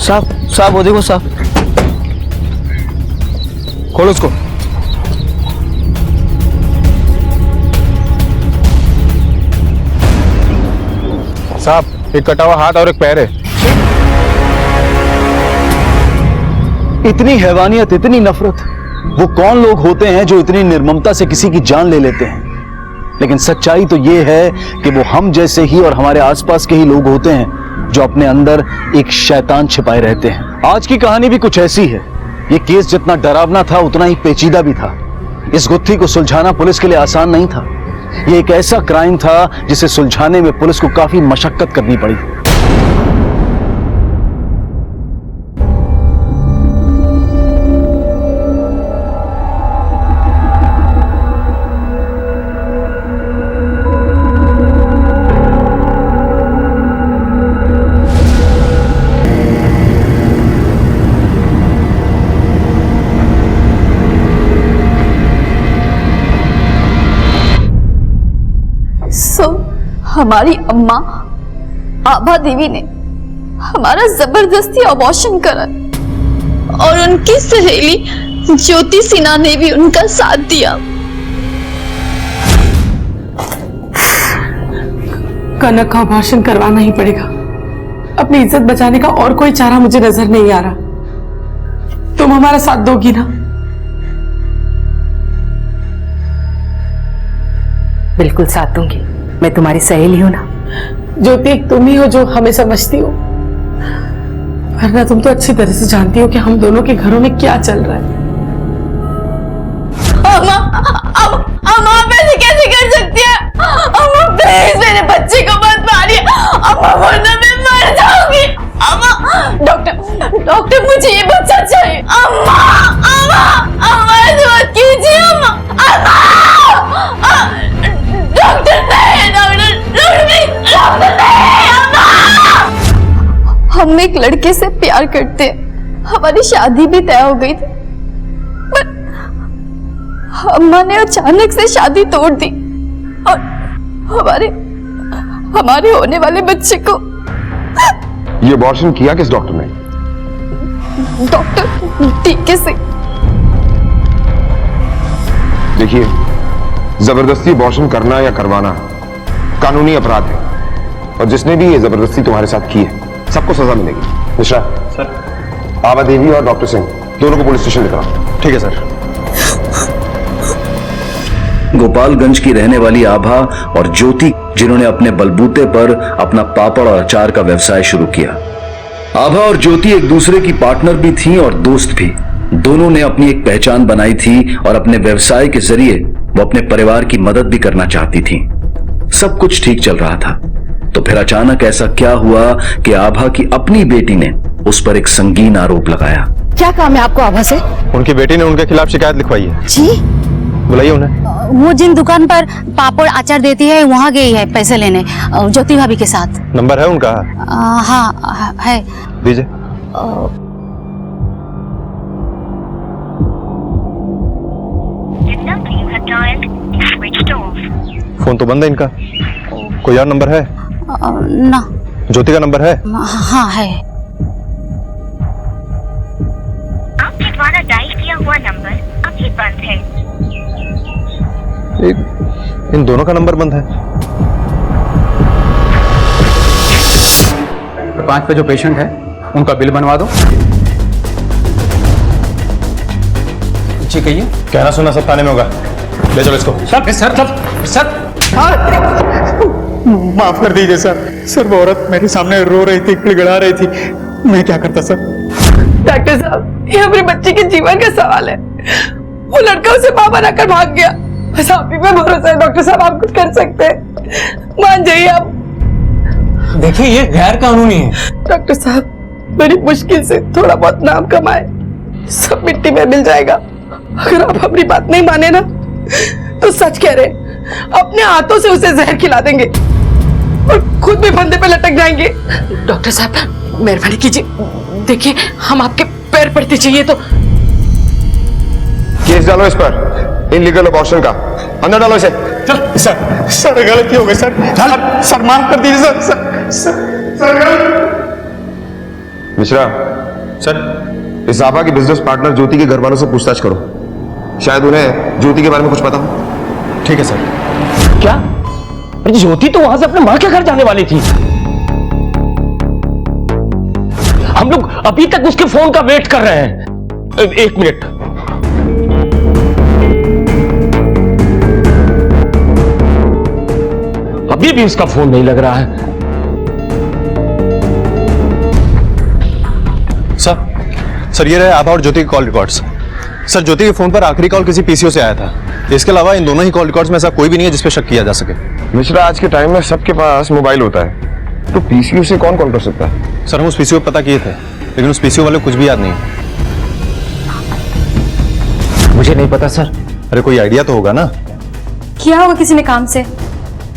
साहब वो देखो साहब, खोलो उसको। साहब एक कटा हुआ हाथ और एक पैर है। इतनी हैवानियत, इतनी नफरत, वो कौन लोग होते हैं जो इतनी निर्ममता से किसी की जान ले लेते हैं? लेकिन सच्चाई तो ये है कि वो हम जैसे ही और हमारे आसपास के ही लोग होते हैं जो अपने अंदर एक शैतान छिपाए रहते हैं। आज की कहानी भी कुछ ऐसी है। ये केस जितना डरावना था उतना ही पेचीदा भी था। इस गुत्थी को सुलझाना पुलिस के लिए आसान नहीं था। ये एक ऐसा क्राइम था जिसे सुलझाने में पुलिस को काफी मशक्कत करनी पड़ी। हमारी अम्मा आभा देवी ने हमारा जबरदस्ती अबॉर्शन करा और उनकी सहेली ज्योति सिन्हा ने भी उनका साथ दिया। कनक का अबॉर्शन करवाना ही पड़ेगा। अपनी इज्जत बचाने का और कोई चारा मुझे नजर नहीं आ रहा। तुम हमारा साथ दोगी ना? बिल्कुल साथ दूंगी। मैं तुम्हारी सहेली हूं ना। ज्योति एक तुम ही हो जो हमें समझती हो, वरना तुम तो अच्छी तरह से जानती हो कि हम दोनों के घरों में क्या चल रहा है। अम्मा ऐसे कैसे कर सकती है? अम्मा प्लीज मेरे बच्चे को मत मारिए अम्मा, वरना मैं मर जाऊंगी। अम्मा डॉक्टर मुझे ये बच्चा चाहिए। अम्मा अम्मा अम्मा ऐसे मत कीजिए अम्मा। डॉक्टर नहीं, डॉक्टर नहीं अम्मा। हम एक लड़के से प्यार करते हैं, हमारी शादी भी तय हो गई थी, पर अम्मा ने अचानक से शादी तोड़ दी और हमारे होने वाले बच्चे को। ये अबॉर्शन किया किस डॉक्टर ने? डॉक्टर टीके से। देखिए, जबरदस्ती अबॉर्शन करना या करवाना कानूनी अपराध है, और जिसने भी ये जबरदस्ती तुम्हारे साथ की है सबको सजा मिलेगी। मिश्रा सर, आभा देवी और डॉक्टर सिंह दोनों को पुलिस स्टेशन लेकर आओ। ठीक है सर। गोपालगंज की रहने वाली आभा और ज्योति, जिन्होंने अपने बलबूते पर अपना पापड़ और अचार का व्यवसाय शुरू किया। आभा और ज्योति एक दूसरे की पार्टनर भी थीं और दोस्त भी। दोनों ने अपनी एक पहचान बनाई थी और अपने व्यवसाय के जरिए वो अपने परिवार की मदद भी करना चाहती थीं। सब कुछ ठीक चल रहा था, तो फिर अचानक ऐसा क्या हुआ कि आभा की अपनी बेटी ने उस पर एक संगीन आरोप लगाया। क्या काम है आपको आभा से? उनकी बेटी ने उनके खिलाफ शिकायत लिखवाई है। जी? बुलाइए उन्हें। वो जिन दुकान पर पापड़ अचार देती है वहाँ गई है पैसे लेने, ज्योति भाभी के साथ। नंबर है उनका? हाँ है। दीजिए। फोन तो बंद है इनका। कोई और नंबर है? ना। ज्योति का नंबर है? हाँ है। आपके द्वारा डायल किया हुआ नंबर अभी बंद है। इन दोनों का नंबर बंद है। 5 पे जो पेशेंट है उनका बिल बनवा दो। जी कहिए। कहना सुना सब थाने में होगा। ले चलो इसको। सर माफ कर दीजिए सर। सर वो औरत मेरे सामने रो रही थी, गिड़गिड़ा रही थी, मैं क्या करता सर? डॉक्टर साहब, ये हमारे बच्चे के जीवन का सवाल है। वो लड़का उसे मां बनाकर भाग गया। बस आप ही पे भरोसा है डॉक्टर साहब, आप कुछ कर सकते हैं, मान जाइए आप। देखिए ये गैर कानूनी है। डॉक्टर साहब, बड़ी मुश्किल से थोड़ा बहुत नाम कमाए, सब मिट्टी में मिल जाएगा। अगर आप अपनी बात नहीं माने ना तो सच कह रहे, अपने हाथों से उसे जहर खिला देंगे और खुद भी फंदे पे लटक जाएंगे। डॉक्टर साहब मेहरबानी कीजिए, देखिए हम आपके पैर पड़ते चाहिए तो। केस डालो इस पर, इनलीगल अबॉर्शन का। अंदर डालो इसे। सर गलती हो गई सर, माफ कर दीजिए सर। मिश्रा, सर, इस आभा के बिजनेस पार्टनर ज्योति के घर वालों से पूछताछ करो, शायद उन्हें ज्योति के बारे में कुछ पता हो। ठीक है सर। क्या? अरे ज्योति तो वहां से अपने मां के घर जाने वाली थी। हम लोग अभी तक उसके फोन का वेट कर रहे हैं। एक मिनट। अभी भी उसका फोन नहीं लग रहा है। सर ये रहे आभा और ज्योति के कॉल रिकॉर्ड्स। सर ज्योति के फोन पर आखिरी कॉल किसी पीसीओ से आया था। इसके अलावा इन दोनों ही कॉल रिकॉर्ड्स में ऐसा कोई भी नहीं है जिस पर शक किया जा सके। मिश्रा, आज के टाइम में सबके पास मोबाइल होता है, तो पीसीओ से कौन कॉल कर सकता है? सर हम उस पीसीओ पता किए थे, लेकिन उस पीसीओ वाले को कुछ भी याद नहीं। मुझे नहीं पता सर। अरे कोई आइडिया तो होगा ना? किया होगा किसी ने काम से।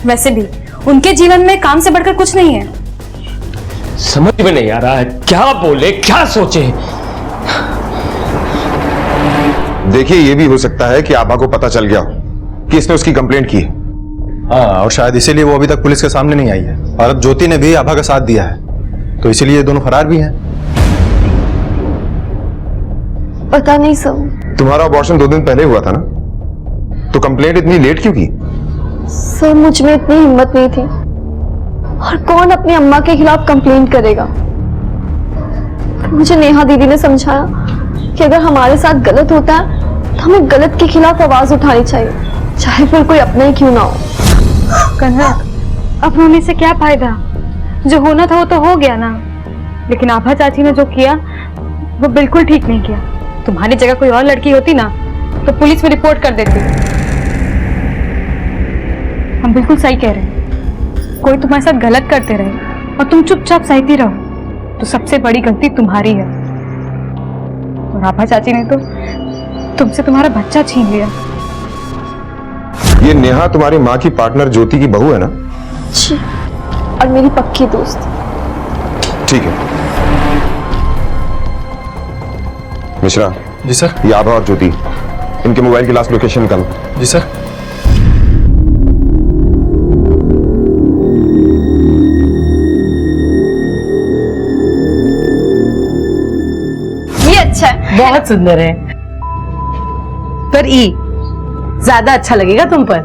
वैसे भी उनके जीवन में काम से बढ़कर कुछ नहीं है। समझ में नहीं आ रहा है क्या बोले क्या सोचे। देखिए, ये भी हो सकता है कि आभा को पता चल गया हो कि इसने उसकी कंप्लेंट की है। हाँ, और शायद इसीलिए वो अभी तक पुलिस के सामने नहीं आई है। और अब ज्योति ने भी आभा का साथ दिया है, तो इसीलिए ये दोनों फरार भी हैं। पता नहीं सर। तुम्हारा अबॉर्शन 2 दिन पहले हुआ था ना, तो कंप्लेंट इतनी लेट क्यों की? सर मुझ में इतनी हिम्मत नहीं थी, और कौन अपनी अम्मा के खिलाफ कंप्लेंट करेगा। मुझे नेहा दीदी ने समझाया कि अगर हमारे साथ गलत होता है तो हमें गलत के खिलाफ आवाज उठानी चाहिए, चाहे फिर कोई अपना ही क्यों ना हो। कन्हैया, अब होने से क्या फायदा? जो होना था वो तो हो गया ना। लेकिन आभा चाची ने जो किया वो बिल्कुल ठीक नहीं किया। तुम्हारी जगह कोई और लड़की होती ना तो पुलिस में रिपोर्ट कर देती। हम बिल्कुल सही कह रहे हैं। कोई तुम्हारे साथ गलत करते रहे और तुम चुपचाप सहती रहो तो सबसे बड़ी गलती तुम्हारी है। और आभा चाची ने तो तुमसे तुम्हारा बच्चा छीन लिया। ये नेहा तुम्हारी माँ की पार्टनर ज्योति की बहू है ना? जी, और मेरी पक्की दोस्त। ठीक है मिश्रा। जी सर। ये आभा और ज्योति, इनके मोबाइल की लास्ट लोकेशन निकालो। जी सर। ये अच्छा है। बहुत सुंदर है। पर ई ज्यादा अच्छा लगेगा तुम पर।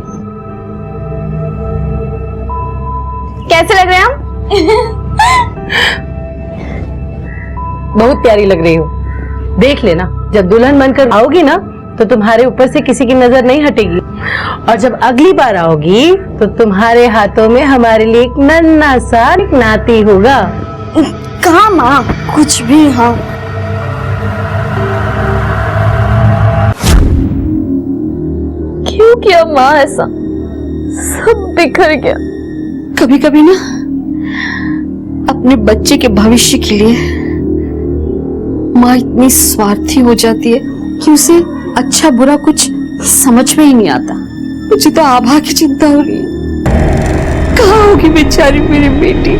कैसे लग रहे हैं हम? बहुत प्यारी लग रही हो। देख लेना, जब दुल्हन बनकर आओगी ना तो तुम्हारे ऊपर से किसी की नजर नहीं हटेगी। और जब अगली बार आओगी तो तुम्हारे हाथों में हमारे लिए एक नन्हा सा नाती होगा। कहाँ माँ, कुछ भी। हाँ, क्यों किया माँ ऐसा? सब बिखर गया। कभी कभी ना अपने बच्चे के भविष्य के लिए माँ इतनी स्वार्थी हो जाती है कि उसे अच्छा बुरा कुछ समझ में ही नहीं आता। मुझे तो आभा की चिंता हो रही है। कहाँ होगी बेचारी मेरी बेटी?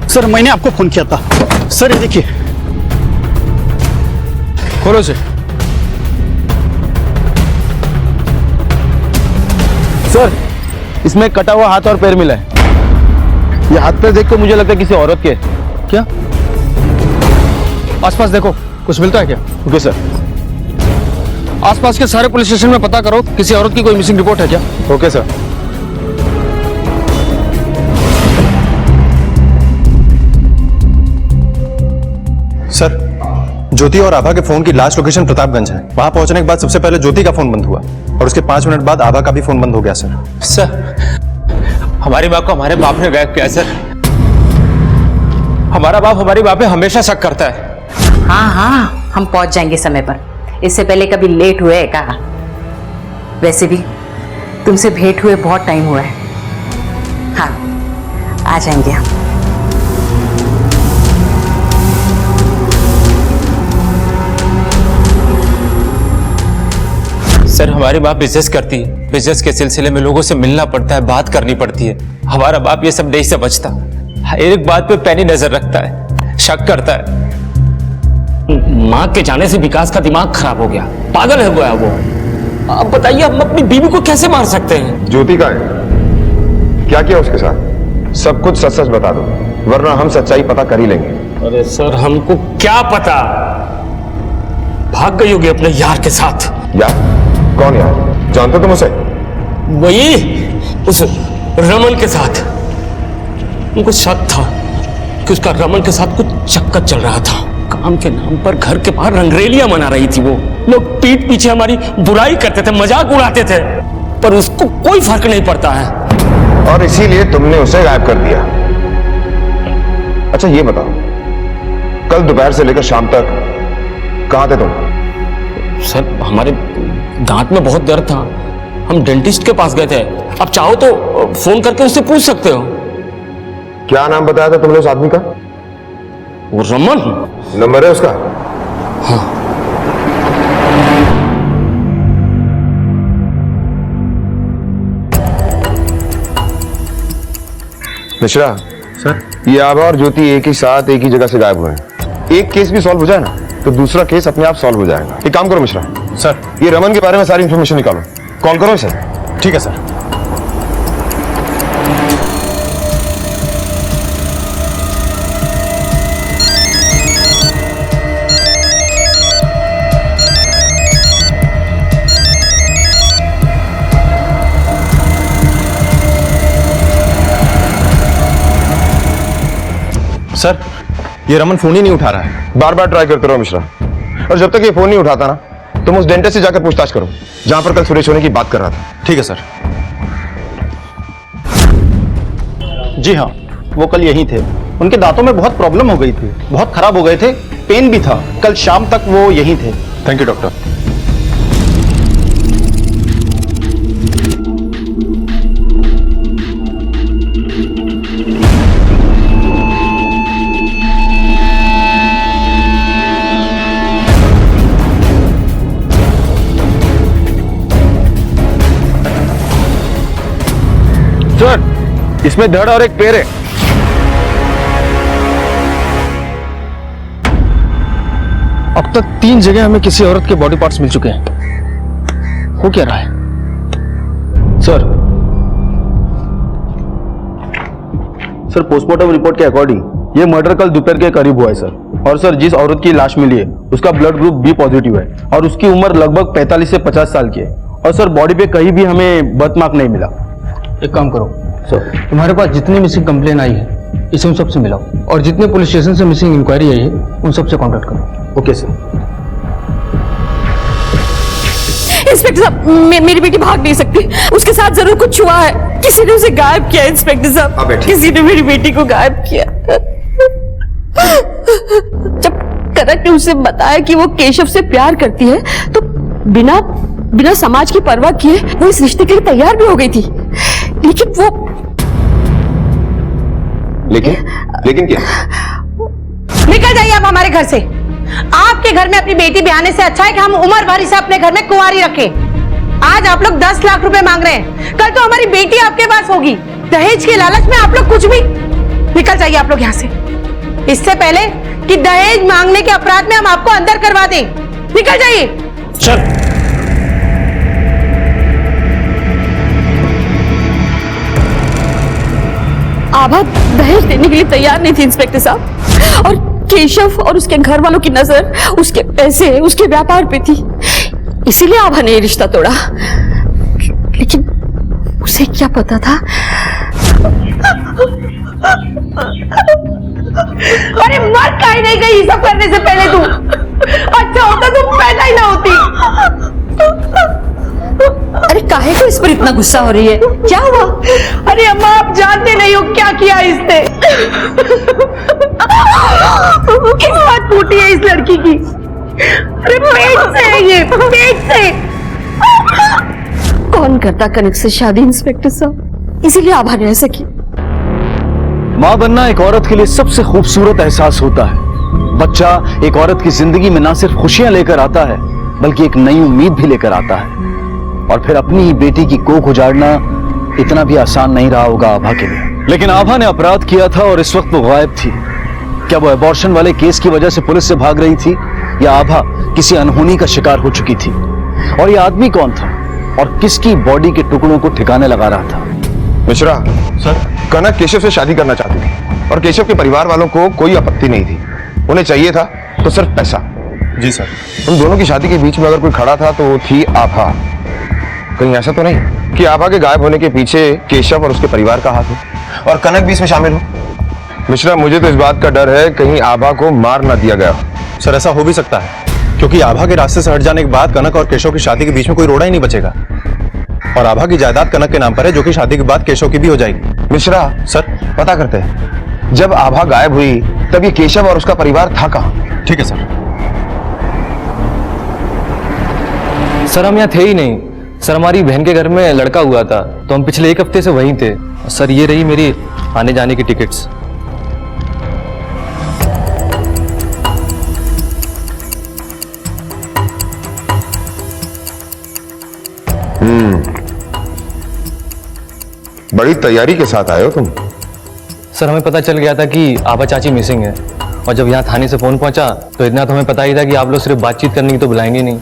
सर मैंने आपको फोन किया था। सर ये देखिए। खोलो से। सर इसमें कटा हुआ हाथ और पैर मिला है। ये हाथ पैर देख के मुझे लगता है किसी औरत के। क्या? आसपास देखो, कुछ मिलता है क्या? Okay sir. आसपास के सारे पुलिस स्टेशन में पता करो, किसी औरत की कोई मिसिंग रिपोर्ट है क्या? Okay sir. सर ज्योति और आभा के फोन की लास्ट लोकेशन प्रतापगंज है। वहां पहुंचने के बाद सबसे पहले ज्योति का फोन बंद हुआ और उसके 5 मिनट बाद आभा का भी फोन बंद हो गया। सर हमारी माँ को हमारे बाप ने गायब किया। सर हमारा बाप हमारी माँ पे हमेशा शक करता है। हाँ हाँ, हम पहुंच जाएंगे समय पर। इससे पहले कभी लेट हुए है कहा? वैसे भी तुमसे भेंट हुए बहुत टाइम हुआ है। हाँ आ जाएंगे हम। सर हमारी माँ बिजनेस करती है, बिजनेस के सिलसिले में लोगों से मिलना पड़ता है, बात करनी पड़ती है। हमारा बाप ये सब नहीं समझता, एक बात पे पैनी नजर रखता है, शक करता है। माँ के जाने से विकास का दिमाग खराब हो गया, पागल है वो। अब बताइए हम अपनी बीवी को कैसे मार सकते हैं? ज्योति का है, क्या किया उसके साथ? सब कुछ सच सच बता दो, वरना हम सच्चाई पता कर ही लेंगे। अरे सर हमको क्या पता, भाग गई होगी अपने यार के साथ। यार? कौन यार? जानते तुम उसे? वही उस रमन के साथ। उनको शक था कि उसका रमन के साथ कुछ चक्कर चल रहा था। काम के नाम पर घर के बाहर रंगरेलियां मना रही थी। वो लोग पीठ पीछे हमारी बुराई करते थे, मजाक उड़ाते थे, पर उसको कोई फर्क नहीं पड़ता है। और इसीलिए तुमने उसे गायब कर दिया। अच्छा ये बताओ, कल दोपहर से लेकर शाम तक कहां थे तुम? सर हमारे दांत में बहुत दर्द था, हम डेंटिस्ट के पास गए थे। अब चाहो तो फोन करके उससे पूछ सकते हो। क्या नाम बताया था तुमने उस आदमी का? वो रमन। नंबर है उसका? हाँ। मिश्रा सर, ये आभा और ज्योति एक ही साथ एक ही जगह से गायब हुए हैं। एक केस भी सॉल्व हो जाए ना तो दूसरा केस अपने आप सॉल्व हो जाएगा। एक काम करो मिश्रा सर, ये रमन के बारे में सारी इंफॉर्मेशन निकालो, कॉल करो इसे। ठीक है सर। सर, ये रमन फोन ही नहीं उठा रहा है। बार बार ट्राई करते रहो मिश्रा, और जब तक ये फोन नहीं उठाता ना तुम उस डेंटिस्ट से जाकर पूछताछ करो जहां पर कल सुरेश होने की बात कर रहा था। ठीक है सर। जी हाँ, वो कल यहीं थे। उनके दांतों में बहुत प्रॉब्लम हो गई थी, बहुत खराब हो गए थे, पेन भी था। कल शाम तक वो यहीं थे। Thank you doctor. सर, इसमें धड़ और एक पैर है। अब तक 3 जगह हमें किसी औरत के बॉडी पार्ट्स मिल चुके हैं। हो क्या रहा है सर? सर, पोस्टमार्टम रिपोर्ट के अकॉर्डिंग ये मर्डर कल दोपहर के करीब हुआ है सर। और सर, जिस औरत की लाश मिली है उसका ब्लड ग्रुप बी पॉजिटिव है और उसकी उम्र लगभग 45 से 50 साल की है। और सर, बॉडी पे कहीं भी हमें बर्थमार्क नहीं मिला। एक काम करो सर, तुम्हारे पास जितनी मिसिंग कंप्लेन आई है इसे उन सबसे मिलाओ, और जितने पुलिस स्टेशन से मिसिंग इंक्वायरी आई है उन सबसे कांटेक्ट करो। Okay sir. इंस्पेक्टर साहब, मेरी बेटी भाग नहीं सकती, उसके साथ जरूर कुछ हुआ है। किसी ने उसे गायब किया इंस्पेक्टर साहब, किसी ने मेरी बेटी को गायब किया। जब कनक ने उसे बताया कि वो केशव से प्यार करती है तो बिना समाज की परवाह किए वो इस रिश्ते के लिए तैयार भी हो गई थी। लेकिन क्या? निकल जाइए आप हमारे घर से। आपके घर में अपनी बेटी ब्याहने से अच्छा है कि हम उम्र भर इसे अपने घर में कुंवारी रखें। आज आप लोग 10 लाख रुपए मांग रहे हैं, कल तो हमारी बेटी आपके पास होगी। दहेज के लालच में आप लोग कुछ भी। निकल जाइए आप लोग यहाँ से, इससे पहले कि दहेज मांगने के अपराध में हम आपको अंदर करवा दें। निकल जाइए। चल। आभा दहेज देने के लिए तैयार नहीं थी इंस्पेक्टर साहब, और केशव और उसके घर वालों की नजर उसके पैसे, उसके व्यापार पे थी, इसीलिए आभा ने ये रिश्ता तोड़ा। लेकिन उसे क्या पता था। अरे मर काहे नहीं गई सब करने से पहले तू? अच्छा होता तुम पैदा ही ना होती। अरे काहे को इस पर इतना गुस्सा हो रही है? क्या हुआ? अरे अम्मा, आप जानते नहीं हो क्या किया इसने। किस्मत टूटी है इस लड़की की। अरे पेट से है ये, पेट से। कौन करता कनक से शादी इंस्पेक्टर साहब, इसीलिए आभा ने ऐसा किया। मां बनना एक औरत के लिए सबसे खूबसूरत एहसास होता है। बच्चा एक औरत की जिंदगी में ना सिर्फ खुशियां लेकर आता है बल्कि एक नई उम्मीद भी लेकर आता है। और फिर अपनी ही बेटी की कोख उजाड़ना इतना भी आसान नहीं रहा होगा आभा के लिए। लेकिन आभा ने अपराध किया था और इस वक्त वो गायब थी। क्या वो अबॉर्शन वाले केस की वजह से पुलिस से भाग रही थी, या आभा किसी अनहोनी का शिकार हो चुकी थी? और ये आदमी कौन था और किसकी बॉडी के टुकड़ों को ठिकाने लगा रहा था? मिश्रा सर, कनक केशव से शादी करना चाहती थी और केशव के परिवार वालों को कोई आपत्ति नहीं थी। उन्हें चाहिए था तो सिर्फ पैसा। जी सर। उन दोनों की शादी के बीच में अगर कोई खड़ा था तो वो थी आभा। कहीं ऐसा तो नहीं कि आभा के गायब होने के पीछे केशव और उसके परिवार का हाथ हो और कनक भी इसमें शामिल हो? मिश्रा, मुझे तो इस बात का डर है कहीं आभा को मार ना दिया गया। सर ऐसा हो भी सकता है, क्योंकि आभा के रास्ते से हट जाने के बाद कनक और केशव की शादी के बीच में कोई रोड़ा ही नहीं बचेगा और आभा की जायदाद कनक के नाम पर है, जो कि शादी के बाद केशव की भी हो जाएगी। मिश्रा सर, पता करते हैं जब आभा गायब हुई तब ये केशव और उसका परिवार था कहां? ठीक है सर। सर हम यहाँ थे ही नहीं सर, हमारी बहन के घर में लड़का हुआ था तो हम पिछले 1 हफ्ते से वहीं थे। सर ये रही मेरी आने जाने की टिकट्स। बड़ी तैयारी के साथ आए हो तुम। सर हमें पता चल गया था कि आभा चाची मिसिंग है और जब यहाँ थाने से फोन पहुंचा तो इतना तो हमें पता ही था कि आप लोग सिर्फ बातचीत करने की तो बुलाएंगे नहीं।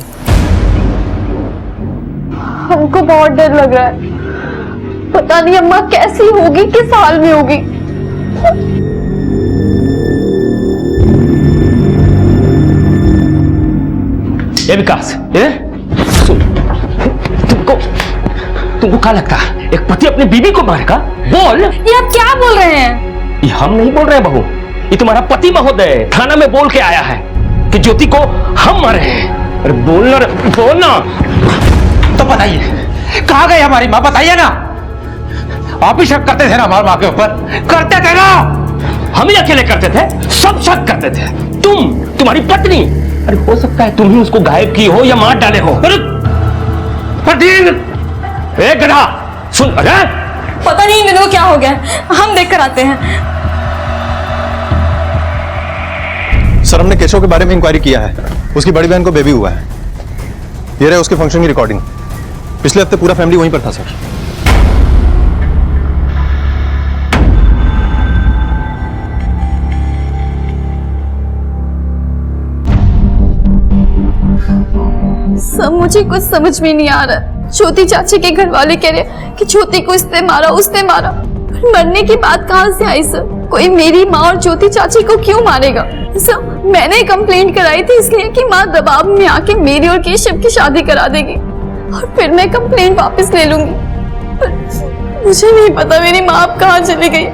हमको बहुत डर लग रहा है, पता नहीं अम्मा कैसी होगी, किस हाल में होगी। ये विकास, ये सुन, तुमको क्या लगता है एक पति अपनी बीवी को मारेगा? बोल। ये आप क्या बोल रहे हैं? ये हम नहीं बोल रहे हैं बहू, ये तुम्हारा पति महोदय थाना में बोल के आया है कि ज्योति को हम मारे हैं। अरे बोलना रे, बोलना। तो बताइए कहाँ गई हमारी माँ, बताइए ना। आप ही शक करते थे ना हमारी माँ के ऊपर, करते थे ना? हम ही अकेले करते थे, सब शक करते थे। तुम्हारी पत्नी, अरे हो सकता है तुम ही उसको गायब की हो या मार डाले हो। अरे गधा सुन, अरे पता नहीं इन को क्या हो गया, हम देख कर आते हैं। सर हमने केशव के बारे में इंक्वायरी किया है, उसकी बड़ी बहन को बेबी हुआ है। ये रहे उसके फंक्शन की रिकॉर्डिंग। पिछले हफ्ते पूरा फैमिली वहीं पर था सर। सब मुझे कुछ समझ में नहीं आ रहा। ज्योति चाची के घर वाले कह रहे कि ज्योति को इसने मारा, उसने मारा। पर मरने की बात कहाँ से आई सर? कोई मेरी माँ और ज्योति चाची को क्यों मारेगा? सर मैंने कंप्लेंट कराई थी इसलिए कि माँ दबाव में आके मेरी और केशव की शादी करा देगी और फिर मैं कंप्लेंट वापस ले लूंगी। पर मुझे नहीं पता मेरी माँ अब कहाँ चली गई।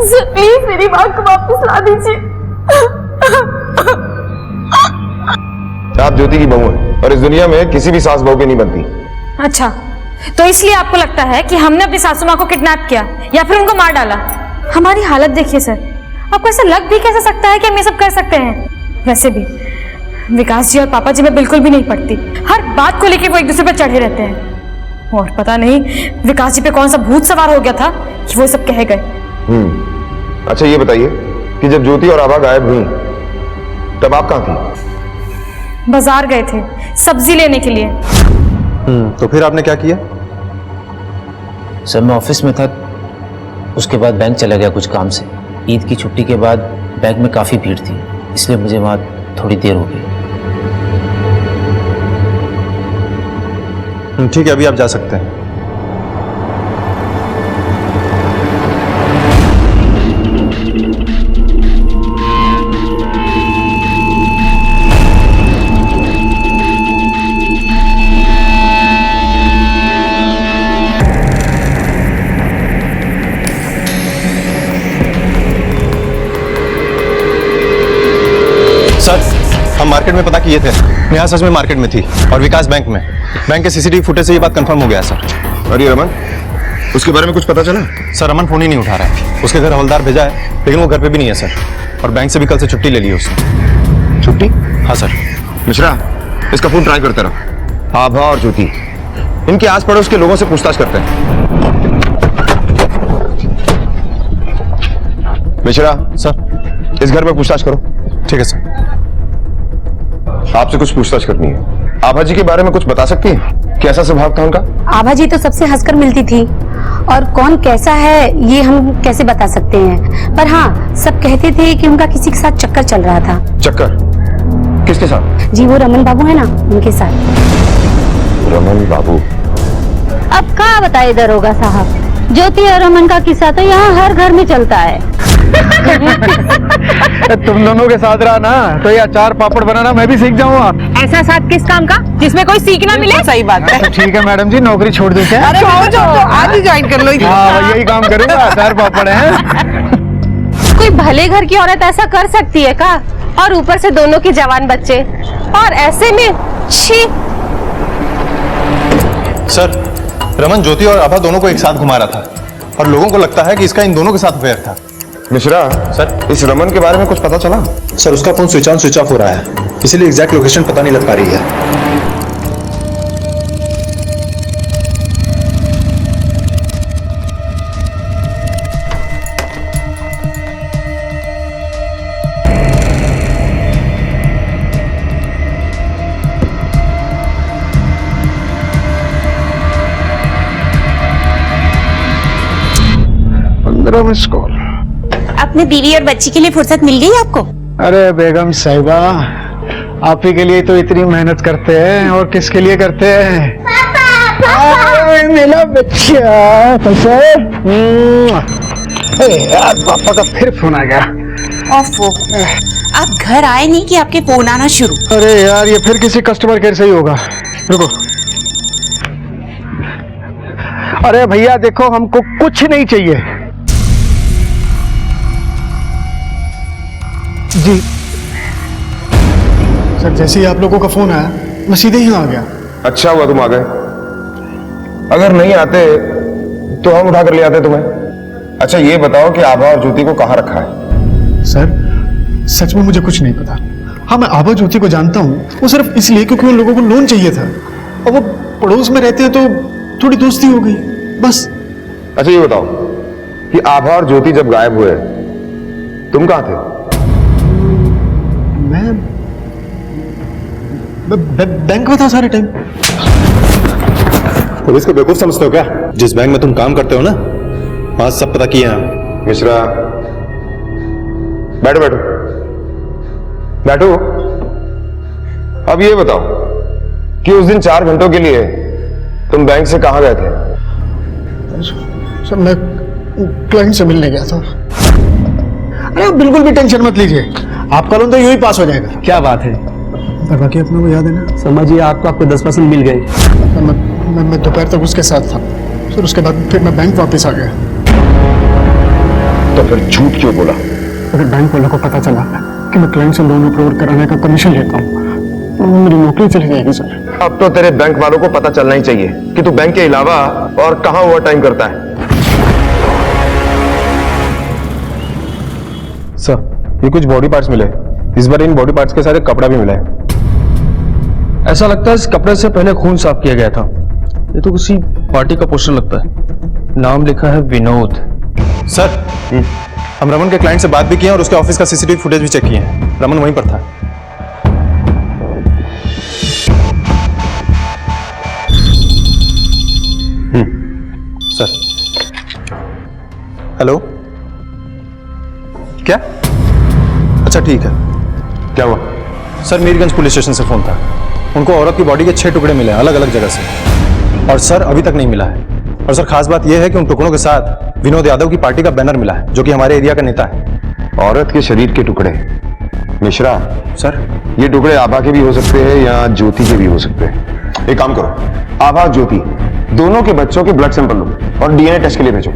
सर प्लीज मेरी माँ को वापस ला दीजिए। आप ज्योति की बहू है और इस दुनिया में किसी भी सास बहू की नहीं बनती। अच्छा, तो इसलिए आपको लगता है कि हमने अपनी सासू माँ को किडनैप किया या फिर उनको मार डाला? हमारी हालत देखिए सर, आपको ऐसा लग भी कैसे सकता है कि हम ये सब कर सकते हैं? वैसे भी विकास जी और पापा जी में बिल्कुल भी नहीं पड़ती, हर बात को लेकर वो एक दूसरे पर चढ़े रहते हैं। और पता नहीं विकास जी पे कौन सा भूत सवार हो गया था कि वो सब कह गए। अच्छा ये बताइए कि जब ज्योति और आभा गायब हुई तब आप कहाँ थी? बाजार गए थे सब्जी लेने के लिए। तो फिर आपने क्या किया? सर मैं ऑफिस में था, उसके बाद बैंक चला गया कुछ काम से। ईद की छुट्टी के बाद बैंक में काफ़ी भीड़ थी, इसलिए मुझे वहाँ थोड़ी देर हो गई। ठीक है, अभी आप जा सकते हैं। हम मार्केट में पता किए थे, नेहा सच में मार्केट में थी और विकास बैंक में। बैंक के सीसीटीवी फुटेज से ये बात कंफर्म हो गया सर। अरे रमन, उसके बारे में कुछ पता चला? सर रमन फोन ही नहीं उठा रहा है। उसके घर हवलदार भेजा है लेकिन वो घर पे भी नहीं है सर, और बैंक से भी कल से छुट्टी ले ली है उसने। छुट्टी? हाँ सर। मिश्रा इसका फोन ट्राई करते रहो। आभा और ज्योति, इनके आस पड़ोस के लोगों से पूछताछ करते हैं। मिश्रा सर, इस घर में पूछताछ करो। ठीक है सर। आपसे कुछ पूछताछ करनी है। आभा जी के बारे में कुछ बता सकती हैं? कैसा स्वभाव था उनका? आभा जी तो सबसे हंसकर मिलती थी, और कौन कैसा है ये हम कैसे बता सकते हैं, पर हाँ सब कहते थे कि उनका किसी के साथ चक्कर चल रहा था। चक्कर? किसके साथ? जी वो रमन बाबू है ना, उनके साथ। रमन बाबू? अब क्या बताए दरोगा साहब, ज्योति और रमन का किस्सा तो यहाँ हर घर में चलता है। तुम दोनों के साथ रहा ना तो ये अचार पापड़ बनाना मैं भी सीख जाऊंगा। ऐसा साथ किस काम का जिसमें कोई सीखना मिले? सही बात है। ठीक है मैडम जी, नौकरी छोड़ दूं क्या? अरे आज ही ज्वाइन कर लो। हाँ यही काम करूंगा, अचार पापड़ है। कोई भले घर की औरत ऐसा कर सकती है का? और ऊपर से दोनों के जवान बच्चे, और ऐसे में छी। सर, रमन ज्योति और आभा दोनों को एक साथ घुमा रहा था और लोगों को लगता है कि इसका इन दोनों के साथ अफेयर था। मिश्रा सर, इस रमन के बारे में कुछ पता चला? सर उसका phone switch on switch off हो रहा है, इसीलिए एग्जैक्ट लोकेशन पता नहीं लग पा रही है। Miss call. अपने बीवी और बच्ची के लिए फुर्सत मिल गई आपको? अरे बेगम साहिबा, आप ही के लिए तो इतनी मेहनत करते हैं, और किसके लिए करते हैं? मेरा बच्चा यार, पापा का फिर फोन आ गया। ओफो, आप घर आए नहीं कि आपके फोन आना शुरू? अरे यार ये फिर किसी कस्टमर केयर से ही होगा, रुको। अरे भैया देखो, हमको कुछ नहीं चाहिए। जी सर, जैसे ही आप लोगों का फोन आया मैं सीधे ही आ गया। अच्छा हुआ तुम आ गए, अगर नहीं आते तो हम उठा कर ले आते तुम्हें। अच्छा ये बताओ कि आभा और ज्योति को कहाँ रखा है? सर सच में मुझे कुछ नहीं पता। हाँ मैं आभा ज्योति को जानता हूँ, वो सिर्फ इसलिए क्योंकि उन लोगों को लोन चाहिए था, और वो पड़ोस में रहते हैं तो थोड़ी दोस्ती हो गई बस। अच्छा ये बताओ कि आभा और ज्योति जब गायब हुए तुम कहाँ थे? मैं बैंक में था सारे टाइम। पुलिस को बेवकूफ समझते हो क्या? जिस बैंक में तुम काम करते हो ना, वहां सब पता किया। मिश्रा बैठो बैठो बैठो। अब ये बताओ कि उस दिन 4 घंटों के लिए तुम बैंक से कहां गए थे? सर मैं क्लाइंट से मिलने गया था। अरे बिल्कुल भी टेंशन मत लीजिए, आपका लोन तो यूं ही पास हो जाएगा। क्या बात है? बाकी अपने को याद है ना? समझिए आपको 10% मिल गए। मैं दोपहर तक उसके साथ था, फिर उसके बाद फिर मैं बैंक वापस आ गया। तो फिर झूठ क्यों बोला? अगर बैंक वालों को पता चला कि मैं क्लाइंट से लोन अप्रूव कराने का कमीशन लेता हूँ, मेरी नौकरी चली जाएगी सर। अब तो तेरे बैंक वालों को पता चलना ही चाहिए कि तू बैंक के अलावा और कहां ओवर टाइम करता है। सर ये कुछ बॉडी पार्ट्स मिले, इस बार इन बॉडी पार्ट्स के साथ एक कपड़ा भी मिला है। ऐसा लगता है इस कपड़े से पहले खून साफ किया गया था। ये तो किसी पार्टी का पोस्टर लगता है, नाम लिखा है विनोद। सर हम रमन के क्लाइंट से बात भी किए और उसके ऑफिस का सीसीटीवी फुटेज भी चेक किए हैं, रमन वहीं पर था। सर हेलो, क्या? अच्छा ठीक है। क्या हुआ? सर मीरगंज पुलिस स्टेशन से फोन था, उनको औरत की बॉडी के 6 टुकड़े मिले अलग अलग जगह से, और सर अभी तक नहीं मिला है। और सर खास बात यह है कि उन टुकड़ों के साथ विनोद यादव की पार्टी का बैनर मिला है, जो कि हमारे एरिया का नेता है। औरत के शरीर के टुकड़े? मिश्रा सर ये टुकड़े आभा के भी हो सकते हैं या ज्योति के भी हो सकते हैं। एक काम करो, आभा ज्योति दोनों के बच्चों के ब्लड सैंपल लो और डीएनए टेस्ट के लिए भेजो।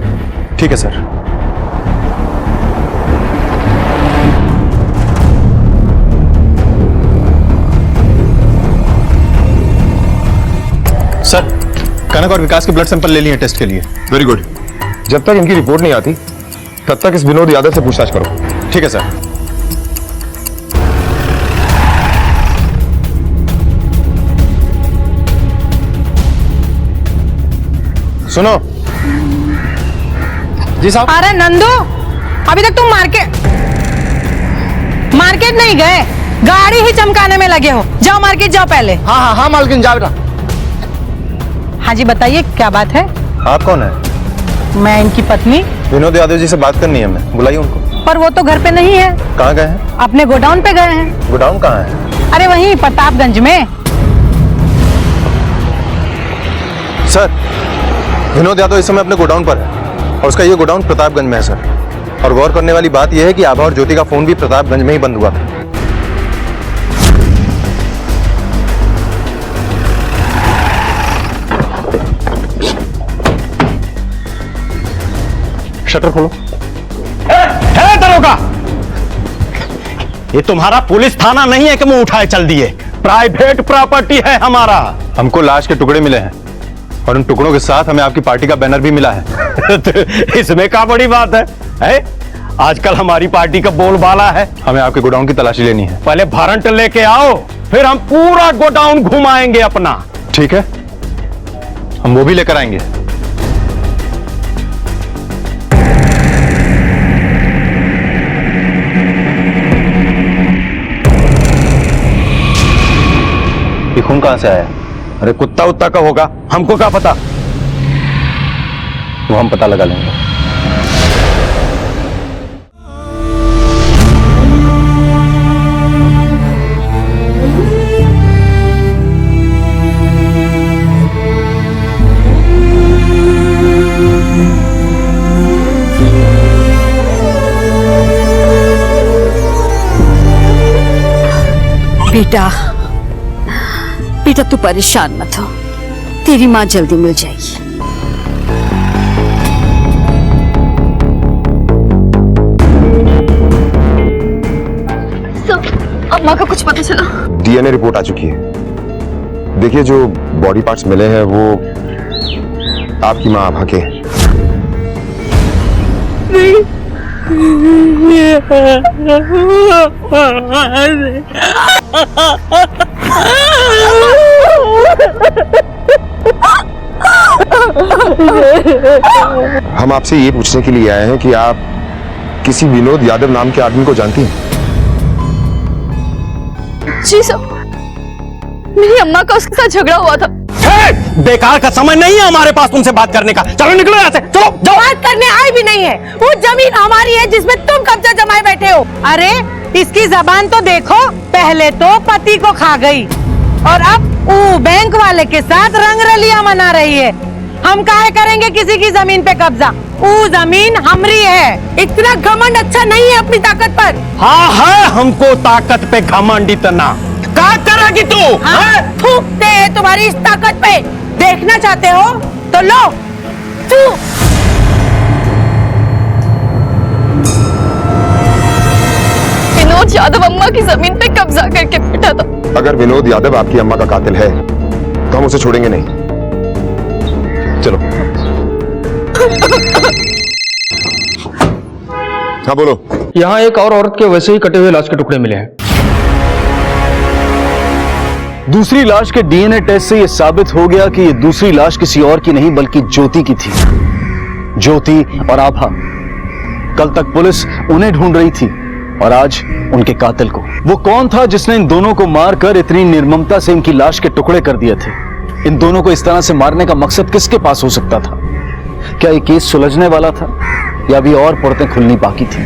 ठीक है सर। सर कनक और विकास के ब्लड सैंपल ले लिए टेस्ट के लिए। Very good. जब तक इनकी रिपोर्ट नहीं आती तब तक इस विनोद यादव से पूछताछ करो। ठीक है सर। सुनो जी साहब। अरे नंदू, अभी तक तुम मार्केट नहीं गए? गाड़ी ही चमकाने में लगे हो। जाओ मार्केट जाओ पहले। हाँ हाँ हाँ मालकिन जाओ बेटा। हाँ जी बताइए क्या बात है? आप कौन है? मैं इनकी पत्नी। विनोद यादव जी से बात करनी है हमें, बुलाइए उनको। पर वो तो घर पे नहीं है। कहाँ गए हैं? अपने गोडाउन पे गए हैं। गोडाउन कहाँ है? अरे वहीं प्रतापगंज में। सर, विनोद यादव इस समय अपने गोडाउन पर है और उसका ये गोडाउन प्रतापगंज में है सर। और गौर करने वाली बात यह है कि आभा और ज्योति का फोन भी प्रतापगंज में ही बंद हुआ था। शटर खोलो। है दरोगा, ये तुम्हारा पुलिस थाना नहीं है कि मुंह उठाए चल दिए। प्राइवेट प्रॉपर्टी है हमारा। हमको लाश के टुकड़े मिले हैं और उन टुकड़ों के साथ हमें आपकी पार्टी का बैनर भी मिला है। तो इसमें क्या बड़ी बात है? आजकल हमारी पार्टी का बोलबाला है। हमें आपके गोडाउन की तलाशी लेनी है। पहले वारंट लेके आओ, फिर हम पूरा गोडाउन घुमाएंगे अपना। ठीक है, हम वो भी लेकर आएंगे। ये खून कहां से आया? अरे कुत्ता उत्ता का होगा, हमको क्या पता। वो हम पता लगा लेंगे। बेटा बेटा तू परेशान मत हो, तेरी माँ जल्दी मिल जाएगी। अम्मा का कुछ पता चला? डीएनए रिपोर्ट आ चुकी है। देखिए जो बॉडी पार्ट्स मिले हैं वो आपकी माँ आभा के हैं। हम आपसे ये पूछने के लिए आए हैं कि आप किसी विनोद यादव नाम के आदमी को जानती हैं? जी सर, मेरी अम्मा का उसके साथ झगड़ा हुआ था। बेकार का समय नहीं है हमारे पास तुमसे बात करने का। चलो निकलो यहाँ से, चलो जाओ। बात करने आई भी नहीं है। वो जमीन हमारी है जिसमें तुम कब्जा जमाए बैठे हो। अरे इसकी जबान तो देखो, पहले तो पति को खा गई और अब वो बैंक वाले के साथ रंगरलियां मना रही है। हम काहे करेंगे किसी की जमीन पे कब्जा? वो जमीन हमारी है। इतना घमंड अच्छा नहीं है अपनी ताकत पर। हाँ है हमको ताकत पे घमंड इतना। क्या करेगी तू? थूकते हैं तुम्हारी इस ताकत पे। देखना चाहते हो तो लो तू। विनोद यादव अम्मा की जमीन पे कब्जा करके बैठा था। अगर विनोद यादव आपकी अम्मा का कातिल है तो हम उसे छोड़ेंगे नहीं। चलो। हाँ बोलो। यहाँ एक और औरत के वैसे ही कटे हुए लाश के टुकड़े मिले हैं। दूसरी लाश के डीएनए टेस्ट से यह साबित हो गया कि यह दूसरी लाश किसी और की नहीं बल्कि ज्योति की थी। ज्योति और आभा। कल तक पुलिस उन्हें ढूंढ रही थी और आज उनके कातिल को। वो कौन था जिसने इन दोनों को मारकर इतनी निर्ममता से इनकी लाश के टुकड़े कर दिए थे? इन दोनों को इस तरह से मारने का मकसद किसके पास हो सकता था? क्या ये केस सुलझने वाला था या अभी और परतें खुलनी बाकी थी?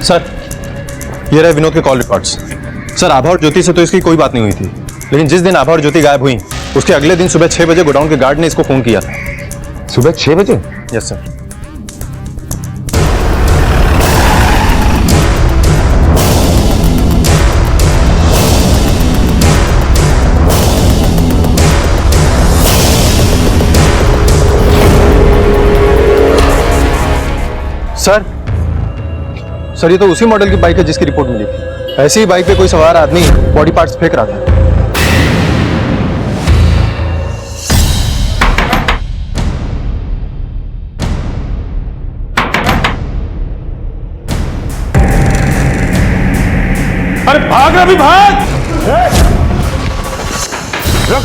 सर, ये रहे विनोद के कॉल रिकॉर्ड्स। सर, आभा और ज्योति से तो इसकी कोई बात नहीं हुई थी, लेकिन जिस दिन आभा और ज्योति गायब हुई उसके अगले दिन सुबह 6 बजे गोडाउन के गार्ड ने इसको फोन किया था। सुबह 6 बजे? Yes sir. सर, ये तो उसी मॉडल की बाइक है जिसकी रिपोर्ट मिली थी। ऐसी ही बाइक पे कोई सवार आदमी बॉडी पार्ट्स फेंक रहा था। अरे भाग रहा भी भाग। रुक।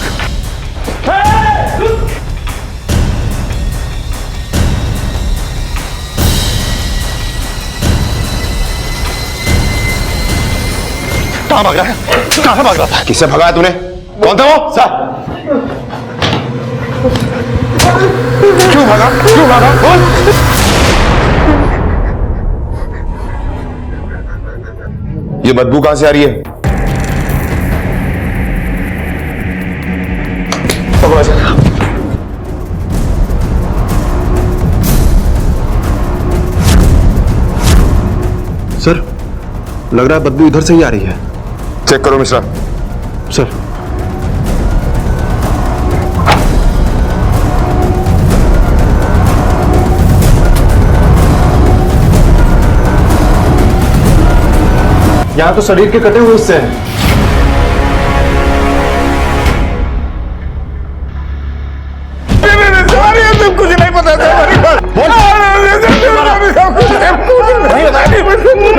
कहाँ भाग रहा है? कहाँ भाग रहा था? किससे भगाया तूने? कौन था वो? सर क्यों भागा? क्यों भागा? बोल। ये बदबू कहां से आ रही है? पकड़ो इसे। सर लग रहा है बदबू इधर से ही आ रही है। चेक करो मिश्रा। सर यहाँ तो शरीर के कटे हुए हिस्से हैं। कुछ नहीं पता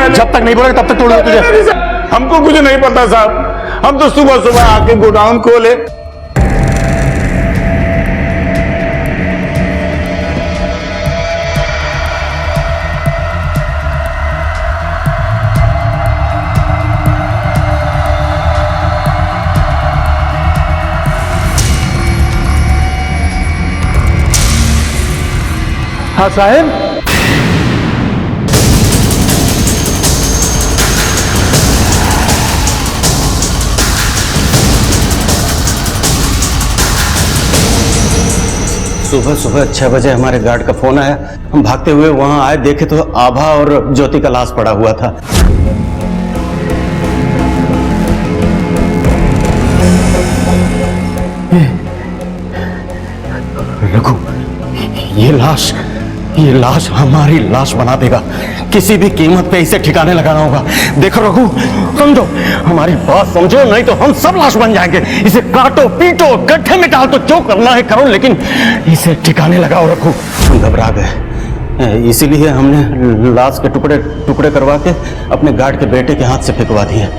जब तक नहीं बोले तब तक तोड़ूंगा तुझे। हमको कुछ नहीं पता साहब, हम तो सुबह सुबह आके गोडाउन खोले। हाँ साहब। सुबह सुबह 6 बजे हमारे गार्ड का फोन आया। हम भागते हुए वहां आए, देखे तो आभा और ज्योति का लाश पड़ा हुआ था। रघु, ये लाश हमारी लाश बना देगा। किसी भी कीमत पे इसे ठिकाने लगाना होगा। देखो रघु, समझो, हमारी बात समझो, नहीं तो हम सब लाश बन जाएंगे। इसे काटो, पीटो, गड्ढे में डाल, तो जो करना है करो, लेकिन इसे ठिकाने लगाओ रघु। हम घबरा गए, इसीलिए हमने लाश के टुकड़े टुकड़े करवा के अपने गार्ड के बेटे के हाथ से फेंकवा दिए।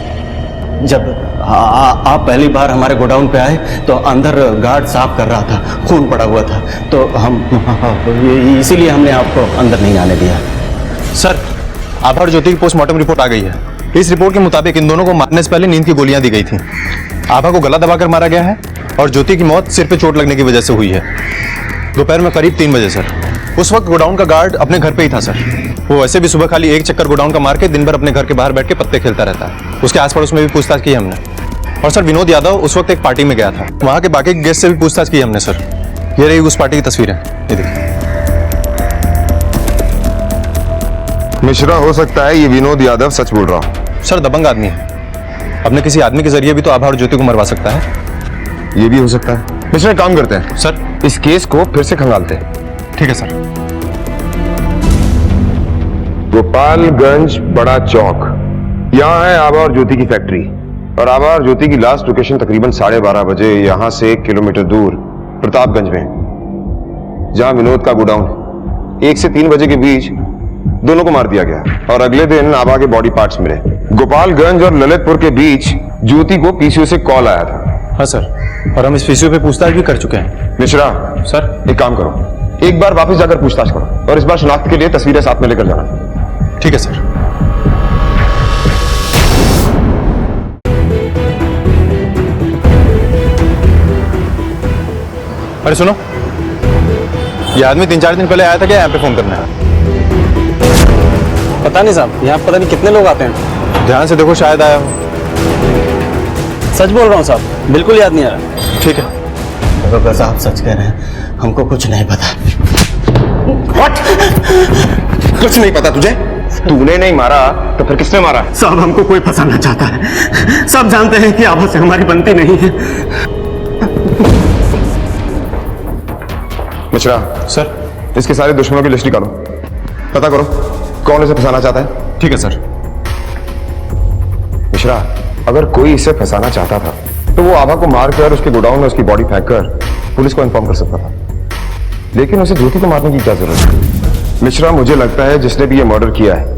जब आप पहली बार हमारे गोडाउन पे आए तो अंदर गार्ड साफ कर रहा था, खून पड़ा हुआ था, तो हम इसीलिए हमने आपको अंदर नहीं आने दिया। सर आभा और ज्योति की पोस्टमार्टम रिपोर्ट आ गई है। इस रिपोर्ट के मुताबिक इन दोनों को मारने से पहले नींद की गोलियां दी गई थी। आभा को गला दबाकर मारा गया है और ज्योति की मौत सिर पे चोट लगने की वजह से हुई है। दोपहर में करीब 3 बजे सर। उस वक्त गोडाउन का गार्ड अपने घर पे ही था सर। वो वैसे भी सुबह खाली एक चक्कर गोडाउन का मार के दिन भर अपने घर के बाहर बैठ के पत्ते खेलता रहता है। उसके आस पड़ोस में भी पूछताछ की हमने। और सर विनोद यादव उस वक्त एक पार्टी में गया था, वहां के बाकी गेस्ट से भी पूछताछ की हमने सर। ये रही उस पार्टी की तस्वीर है, ये देखिए। मिश्रा, हो सकता है ये विनोद यादव सच बोल रहा हो। सर दबंग आदमी है, अपने किसी आदमी के जरिए भी तो आभा और ज्योति को मरवा सकता है। ये भी हो सकता है। मिश्रा एक काम करते हैं सर, इस केस को फिर से खंगालते हैं। ठीक है सर। गोपालगंज बड़ा चौक, यहाँ है आभा और ज्योति की फैक्ट्री। और आभा और ज्योति की लास्ट लोकेशन तकरीबन 12:30 बजे यहाँ से 1 किलोमीटर दूर प्रतापगंज में, जहाँ विनोद का गोडाउन। 1 से 3 बजे के बीच दोनों को मार दिया गया और अगले दिन आभा के बॉडी पार्ट्स मिले। गोपालगंज और ललितपुर के बीच ज्योति को पीसीओ से कॉल आया था। हाँ सर, और हम इस पीसीओ पे पूछताछ भी कर चुके हैं। मिश्रा सर, एक काम करो, एक बार वापस जाकर पूछताछ करो और इस बार शनाख्त के लिए तस्वीरें साथ में लेकर जाना। ठीक है सर। अरे सुनो, ये आदमी 3-4 दिन पहले आया था क्या यहाँ पे फोन करने? पता नहीं साहब, यहाँ पता नहीं कितने लोग आते हैं। ध्यान से देखो, शायद आया हो। सच बोल रहा हूँ साहब, बिल्कुल याद नहीं आ रहा। ठीक है। डॉक्टर साहब सच कह रहे हैं, हमको कुछ नहीं पता। कुछ नहीं पता तुझे? तूने नहीं मारा तो फिर किसने मारा? साहब हमको कोई फंसाना चाहता है। सब जानते हैं कि आभा से हमारी बनती नहीं है। मिश्रा सर, इसके सारे दुश्मनों की लिस्ट निकालो, पता करो कौन इसे फंसाना चाहता है। ठीक है सर। मिश्रा, अगर कोई इसे फंसाना चाहता था तो वो आभा को मारकर उसके गोडाउन में उसकी बॉडी फेंककर पुलिस को इन्फॉर्म कर सकता था, लेकिन उसे ज्योति को मारने की क्या जरूरत है? मिश्रा, मुझे लगता है जिसने भी ये मर्डर किया है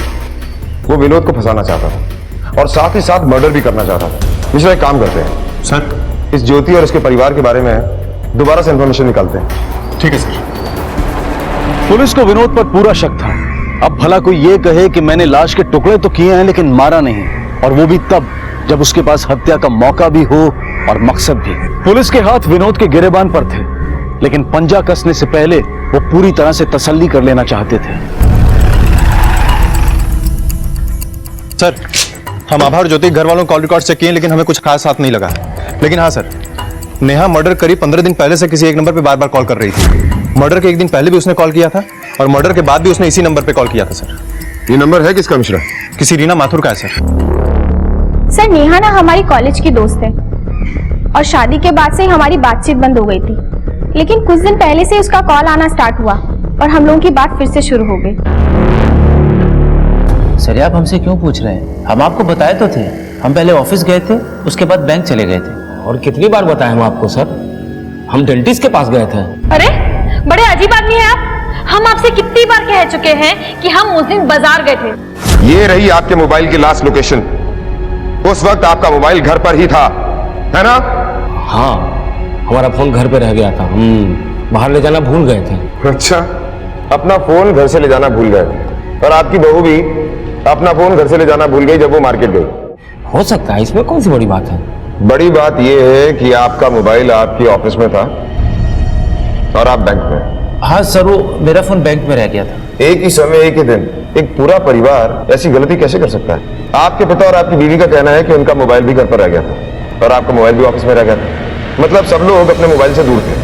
वो विनोद को फंसाना चाहता था और साथ ही साथ मर्डर भी करना चाहता था। मिश्रा एक काम करते हैं सर, इस ज्योति और उसके परिवार के बारे में दोबारा से इंफॉर्मेशन निकालते हैं। ठीक है सर। पुलिस को विनोद पर पूरा शक था। अब भला कोई ये कहे कि मैंने लाश के टुकड़े तो किए हैं लेकिन मारा नहीं, और वो भी तब जब उसके पास हत्या का मौका भी हो और मकसद भी। पुलिस के हाथ विनोद के गिरेबान पर थे, लेकिन पंजा कसने से पहले वो पूरी तरह से तसल्ली कर लेना चाहते थे। सर, हम आभा और ज्योति घर वालों कॉल रिकॉर्ड चेक किए, लेकिन हमें कुछ खास हाथ नहीं लगा। लेकिन हाँ सर, नेहा मर्डर करीब 15 दिन पहले से किसी एक नंबर पे बार बार कॉल कर रही थी। मर्डर के एक दिन पहले भी उसने कॉल किया था और मर्डर के बाद भी उसने इसी नंबर पे कॉल किया था सर। ये नंबर है किसका मिश्रा? किसी रीना माथुर का है सर। सर नेहा ना हमारी कॉलेज की दोस्त है और शादी के बाद से ही हमारी बातचीत बंद हो गई थी, लेकिन कुछ दिन पहले से उसका कॉल आना स्टार्ट हुआ और हम लोगों की बात फिर से शुरू हो गई। सर आप हमसे क्यों पूछ रहे हैं? हम आपको बताए तो थे। हम पहले ऑफिस गए थे, उसके बाद बैंक चले गए थे। और कितनी बार बताए हम आपको सर? हम डेंटिस्ट के पास गए थे। अरे बड़े अजीब आदमी है आप। हम आपसे कितनी बार कह चुके हैं कि हम उस दिन बाजार गए थे। ये रही आपके मोबाइल की लास्ट लोकेशन। उस वक्त आपका मोबाइल घर पर ही था, है ना? हाँ, हमारा फोन घर पे रह गया था, हम बाहर ले जाना भूल गए थे। अच्छा, अपना फोन घर से ले जाना भूल गए और आपकी बहू भी अपना फोन घर से ले जाना भूल गई जब वो मार्केट गई। हो सकता है, इसमें कौन सी बड़ी बात है? बड़ी बात यह है कि आपका मोबाइल आपकी ऑफिस में था और आप बैंक में। हाँ सर, वो मेरा फोन बैंक में रह गया था। एक ही समय, एक ही दिन, एक पूरा परिवार ऐसी गलती कैसे कर सकता है? आपके पिता और आपकी बीवी का कहना है कि उनका मोबाइल भी घर पर रह गया था और आपका मोबाइल भी ऑफिस में रह गया था। मतलब सब लोग अपने मोबाइल से दूर थे।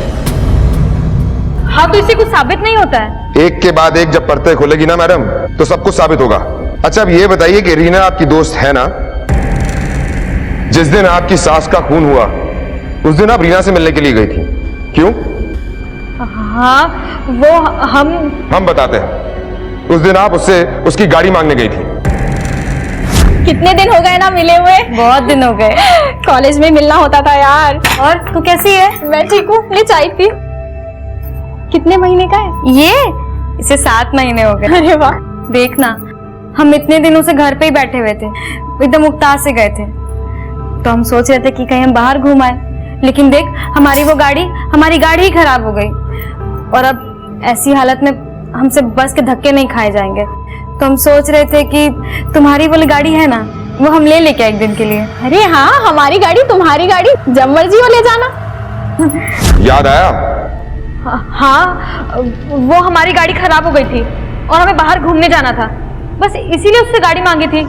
हाँ, तो इससे कुछ साबित नहीं होता है। एक के बाद एक जब परतें खुलेगी ना मैडम, तो सब कुछ साबित होगा। अच्छा, अब ये बताइए कि रीना आपकी दोस्त है ना? जिस दिन आपकी सास का खून हुआ उस दिन आप रीना से मिलने के लिए गई थी, क्यों? हाँ, वो हम बताते हैं। उस दिन आप उससे उसकी गाड़ी मांगने गई थी। कितने दिन हो गए ना मिले हुए? बहुत दिन हो गए। कॉलेज में मिलना होता था यार। और तू कैसी है? मैं ठीक हूँ, ले चाय पी। कितने महीने का है ये? इसे 7 महीने हो गए। अरे वाह। देखना, हम इतने दिनों से घर पे ही बैठे हुए थे, एकदम उकतार से गए थे, तो हम सोच रहे थे कि कहीं हम बाहर घूम आए, लेकिन देख हमारी गाड़ी ही खराब हो गई और अब ऐसी हालत में हमसे बस के धक्के नहीं खाए जाएंगे। तो हम सोच रहे थे कि तुम्हारी वाली गाड़ी है ना, वो हम ले लेके एक दिन के लिए। अरे हाँ, हमारी गाड़ी तुम्हारी गाड़ी, जब मर्जी वो ले जाना। याद आया? हाँ, वो हमारी गाड़ी खराब हो गई थी और हमें बाहर घूमने जाना था, बस इसीलिए उससे गाड़ी मांगी थी।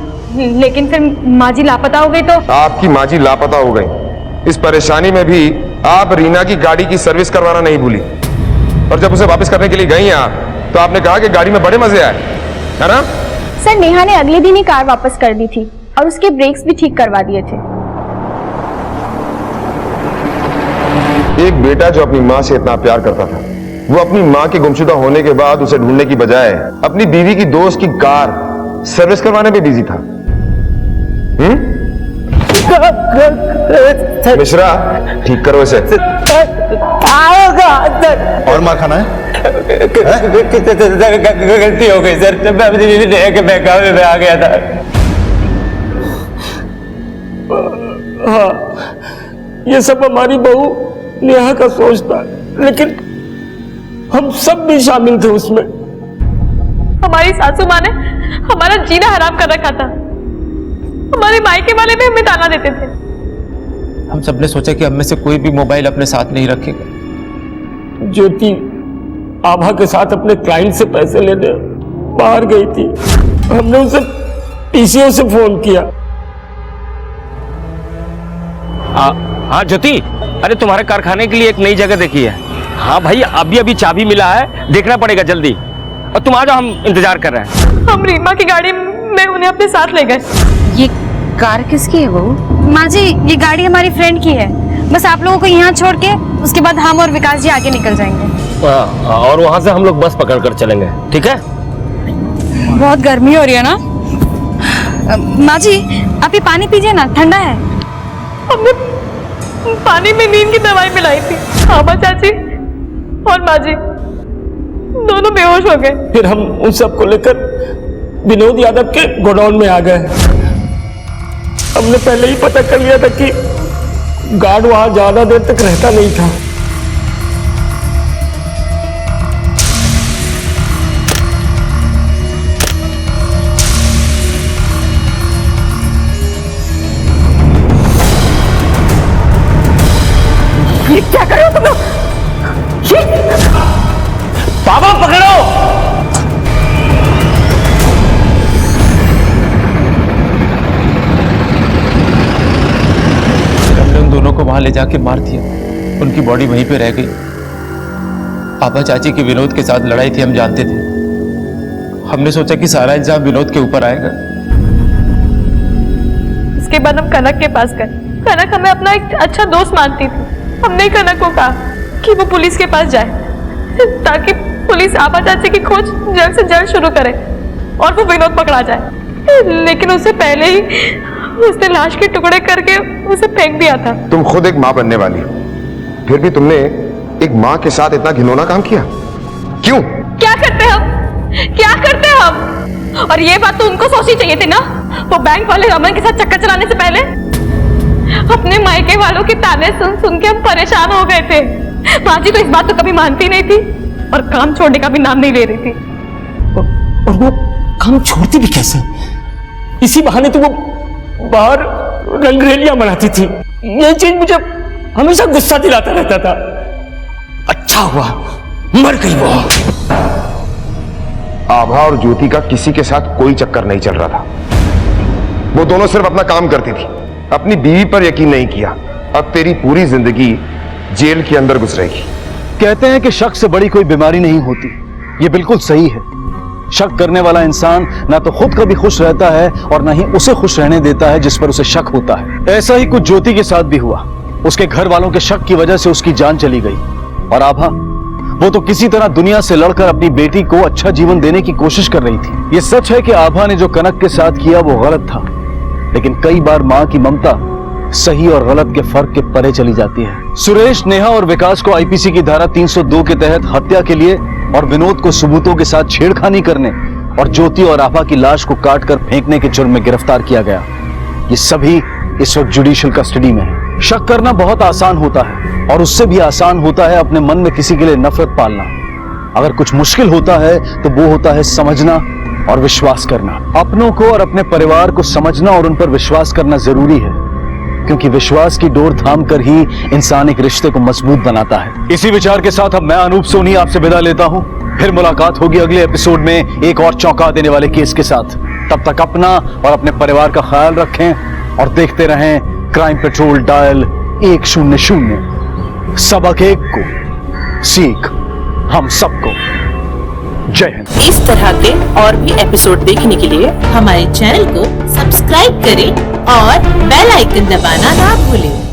लेकिन फिर माँ जी लापता हो गई। तो आपकी माँ जी लापता हो गई। इस परेशानी में भी आप रीना की गाड़ी की सर्विस करवाना नहीं भूली और जब उसे वापस करने के लिए गई आप, तो आपने कहा कि गाड़ी में बड़े मजे आए, है ना? सर नेहा ने अगले दिन ही कार वापस कर दी थी और उसके ब्रेक्स भी ठीक करवा दिए थे। एक बेटा जो अपनी माँ से इतना प्यार करता था, वो अपनी माँ के गुमशुदा होने के बाद उसे ढूंढने की बजाय अपनी बीवी की दोस्त की कार सर्विस करवाने में बिजी था। मिश्रा, ठीक करो इसे। और मार खाना है? गलती हो गई सर, जब मैं अपनी बीवी नेहा के बहकावे में आ गया था। हाँ, ये सब हमारी बहू नेहा का सोच था, लेकिन हम सब भी शामिल थे उसमें। हमारी सासू माँ ने हमारा जीना हराम कर रखा था। हमारे मायके वाले भी हमें ताना देते थे। हम सबने सोचा कि हम में से कोई भी मोबाइल अपने साथ नहीं रखेगा। ज्योति आभा के साथ अपने क्लाइंट से पैसे लेने बाहर गई थी। हमने उसे पीसीओ से फोन किया। हाँ ज्योति, अरे तुम्हारे कारखाने के लिए एक नई जगह देखी है। हाँ भाई, अभी चाबी मिला है, देखना पड़ेगा जल्दी। और तुम आ जाओ, हम इंतजार कर रहे हैं। हम रीमा की गाड़ी में उन्हें अपने साथ ले गए। ये कार किसकी है वो? माँ जी, ये गाड़ी हमारी फ्रेंड की है। बस आप लोगों को यहाँ छोड़ के उसके बाद हम और विकास जी आगे निकल जाएंगे। और वहां से हम लोग बस पकड़ कर चलेंगे, ठीक है? बहुत गर्मी हो रही है ना। माँ जी, आप ये पानी पीजिए ना, ठंडा है। हमने पानी में नींद की दवाई मिलाई थी। आभा चाची और माँ जी दोनों बेहोश हो गए। फिर हम उन सबको लेकर विनोद यादव के गोडाउन में आ गए। हमने पहले ही पता कर लिया था कि गार्ड वहां ज्यादा देर तक रहता नहीं था। ये क्या कर रहे हो तुम लोग? बाबा पकड़ो। हमने उन दोनों को वहां ले जाके मार दिया, उनकी बॉडी वहीं पे रह गई। पापा चाची की विनोद के साथ लड़ाई थी, हम जानते थे। हमने सोचा कि सारा इल्जाम विनोद के ऊपर आएगा। इसके बाद हम कनक के पास गए। कनक हमें अपना एक अच्छा दोस्त मानती थी। हमने कनक को कहा कि वो पुलिस के पास जाए ताकि पुलिस आभा चाची की खोज जल्द से जल्द शुरू करे और वो विनोद पकड़ा जाए। लेकिन उससे पहले ही उसने लाश के टुकड़े करके उसे फेंक दिया था। तुम खुद एक माँ बनने वाली हो, फिर भी तुमने एक माँ के साथ इतना घिनौना काम किया क्यों? क्या करते हम? क्या करते हम? और ये बात तो उनको सोचनी चाहिए थी ना, वो बैंक वाले रमन के साथ चक्कर चलाने से पहले। अपने मायके वालों के ताने सुन सुन के हम परेशान हो गए थे। माँ जी तो इस बात तो कभी मानती नहीं थी और काम छोड़ने का भी नाम नहीं ले रही थी। और वो काम छोड़ती भी कैसे? इसी बहाने तो वो बाहर रंगरेलियां मनाती थी। ये चीज मुझे हमेशा गुस्सा दिलाता रहता था। अच्छा हुआ मर गई वो। आभा और ज्योति का किसी के साथ कोई चक्कर नहीं चल रहा था। वो दोनों सिर्फ अपना काम करती थी, अपनी बीवी पर यकीन नहीं किया। अब तेरी पूरी जिंदगी जेल के अंदर गुजरेगी। कहते हैं कि शक से बड़ी कोई बीमारी नहीं होती। ये बिल्कुल सही है। शक करने वाला इंसान ना तो खुद कभी खुश रहता है और ना ही उसे खुश रहने देता है जिस पर उसे शक होता है। ऐसा ही कुछ ज्योति के साथ भी हुआ। उसके घर वालों के शक की वजह से उसकी जान चली गई। और आभा, वो तो किसी तरह दुनिया से लड़कर अपनी बेटी को अच्छा जीवन देने की कोशिश कर रही थी। ये सच है कि आभा ने जो कनक के साथ किया वो गलत था, लेकिन कई बार मां की ममता सही और गलत के फर्क के परे चली जाती है। सुरेश, नेहा और विकास को आईपीसी की धारा 302 के तहत हत्या के लिए और विनोद को सबूतों के साथ छेड़खानी करने और ज्योति और आभा की लाश को काटकर फेंकने के जुर्म में गिरफ्तार किया गया। ये सभी इस वक्त जुडिशियल कस्टडी में है। शक करना बहुत आसान होता है और उससे भी आसान होता है अपने मन में किसी के लिए नफरत पालना। अगर कुछ मुश्किल होता है तो वो होता है समझना और विश्वास करना। अपनों को और अपने परिवार को समझना और उन पर विश्वास करना जरूरी है, क्योंकि विश्वास की डोर थाम कर ही इंसान एक रिश्ते को मजबूत बनाता है। इसी विचार के साथ अब मैं अनूप सोनी आपसे विदा लेता हूं। फिर मुलाकात होगी अगले एपिसोड में एक और चौंका देने वाले केस के साथ। तब तक अपना और अपने परिवार का ख्याल रखें और देखते रहें क्राइम पेट्रोल डायल 100। सबक एक को सीख हम सबको। जय हिंद। इस तरह के और भी एपिसोड देखने के लिए हमारे चैनल को सब्सक्राइब करें और बेल आइकन दबाना ना भूलें।